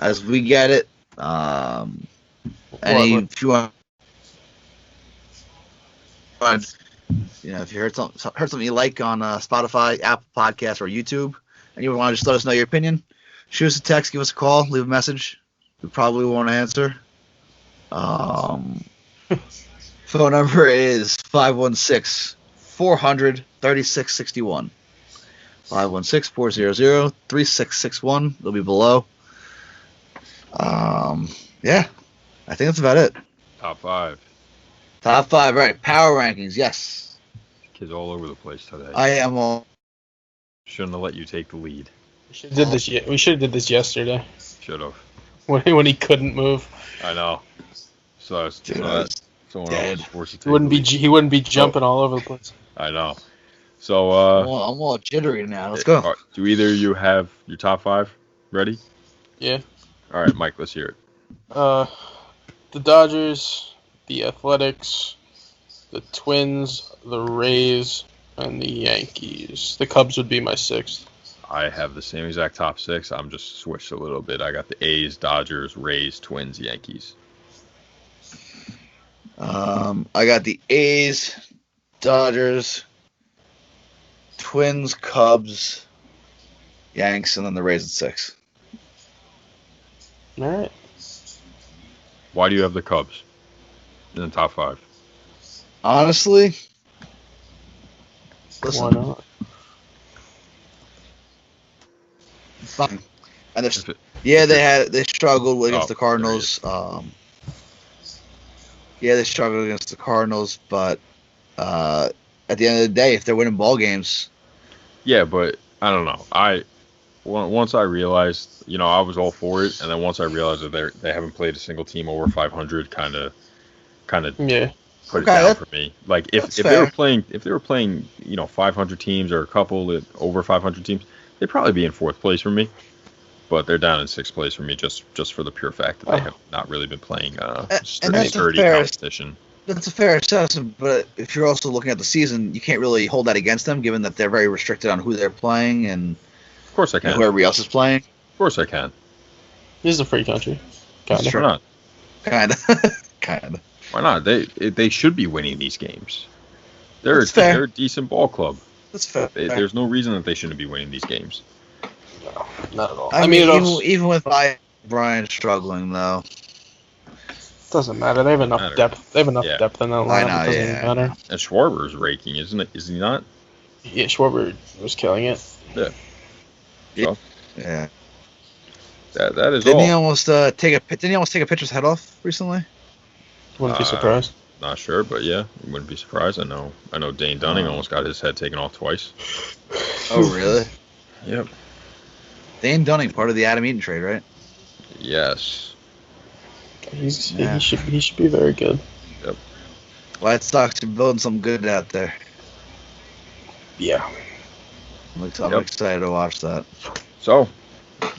as we get it. If you want, if you heard something you like on Spotify, Apple Podcasts, or YouTube, and you want to just let us know your opinion, shoot us a text, give us a call, leave a message. We probably won't answer. Phone number is 516-400-3661. 516-400-3661. They'll be below. Yeah, I think that's about it. Top 5. Top 5, right. Power rankings, yes. Kids all over the place today. I am all. Shouldn't have let you take the lead. We should have did this yesterday. Should have. When he couldn't move. I know. So someone else was forced to take he wouldn't be jumping all over the place. I know. So I'm all jittery now. Let's go. Do either of you have your top 5 ready? Yeah. All right, Mike, let's hear it. The Dodgers, the Athletics, the Twins, the Rays, and the Yankees. The Cubs would be my 6th. I have the same exact top 6. I'm just switched a little bit. I got the A's, Dodgers, Rays, Twins, Yankees. I got the A's, Dodgers, Twins, Cubs, Yanks, and then the Rays at 6. All right. Why do you have the Cubs in the top 5? Honestly, Why listen, not? fine. And If it- they struggled against Oh, the Cardinals. They struggled against the Cardinals, but at the end of the day, if they're winning ball games, Yeah, but I don't know. Once I realized, I was all for it, and then once I realized that they haven't played a single team over 500, kind of Yeah. put it Okay, down that- for me. Like that's if they were fair. playing 500 teams or a couple that over 500 teams, they'd probably be in 4th place for me. But they're down in 6th place for me just for the pure fact that they have not really been playing and sturdy that's a fair- competition. that's a fair assessment. But if you're also looking at the season, you can't really hold that against them, given that they're very restricted on who they're playing and Of course I can. who everybody else is playing. Of course I can. This is a free country. That's Kind of. true. Why not? Kind of, kind of. Why not? They should be winning these games. They're That's fair. they're a decent ball club. That's fair. There's no reason that they shouldn't be winning these games. No, not at all. I mean, it also even with Brian struggling though, doesn't matter. They have enough Matter. depth. They have enough Yeah. depth in that I lineup. know, It doesn't yeah. matter. And Schwarber's raking, isn't it? Is he not? Yeah, Schwarber was killing it. Yeah. So yeah. that is Didn't he all. almost take a pitcher's head off recently? Wouldn't be surprised. Not sure, but yeah, wouldn't be surprised. I know Dane Dunning almost got his head taken off twice. Oh, really? Yep. Dane Dunning, part of the Adam Eaton trade, right? Yes. Yeah. He should be very good. White Sox are building some good out there. Yeah. I'm Yep. excited to watch that. So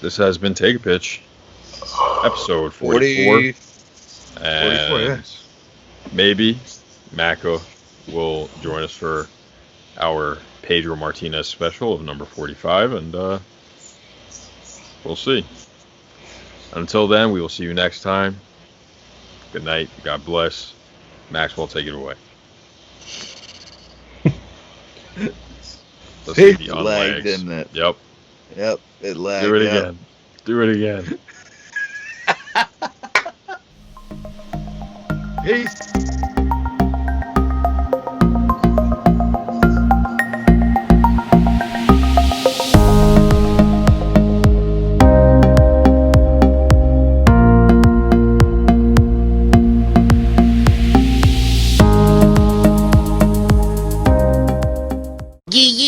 this has been Take a Pitch, episode 44. 44, And yeah. maybe Maka will join us for our Pedro Martinez special of number 45, and we'll see. Until then, we will see you next time. Good night. God bless. Maxwell, take it away. Let's see It the lagged, unlags. didn't it? Yep. Yep, it lagged. Do it yep. again. Do it again. Peace. Yeah,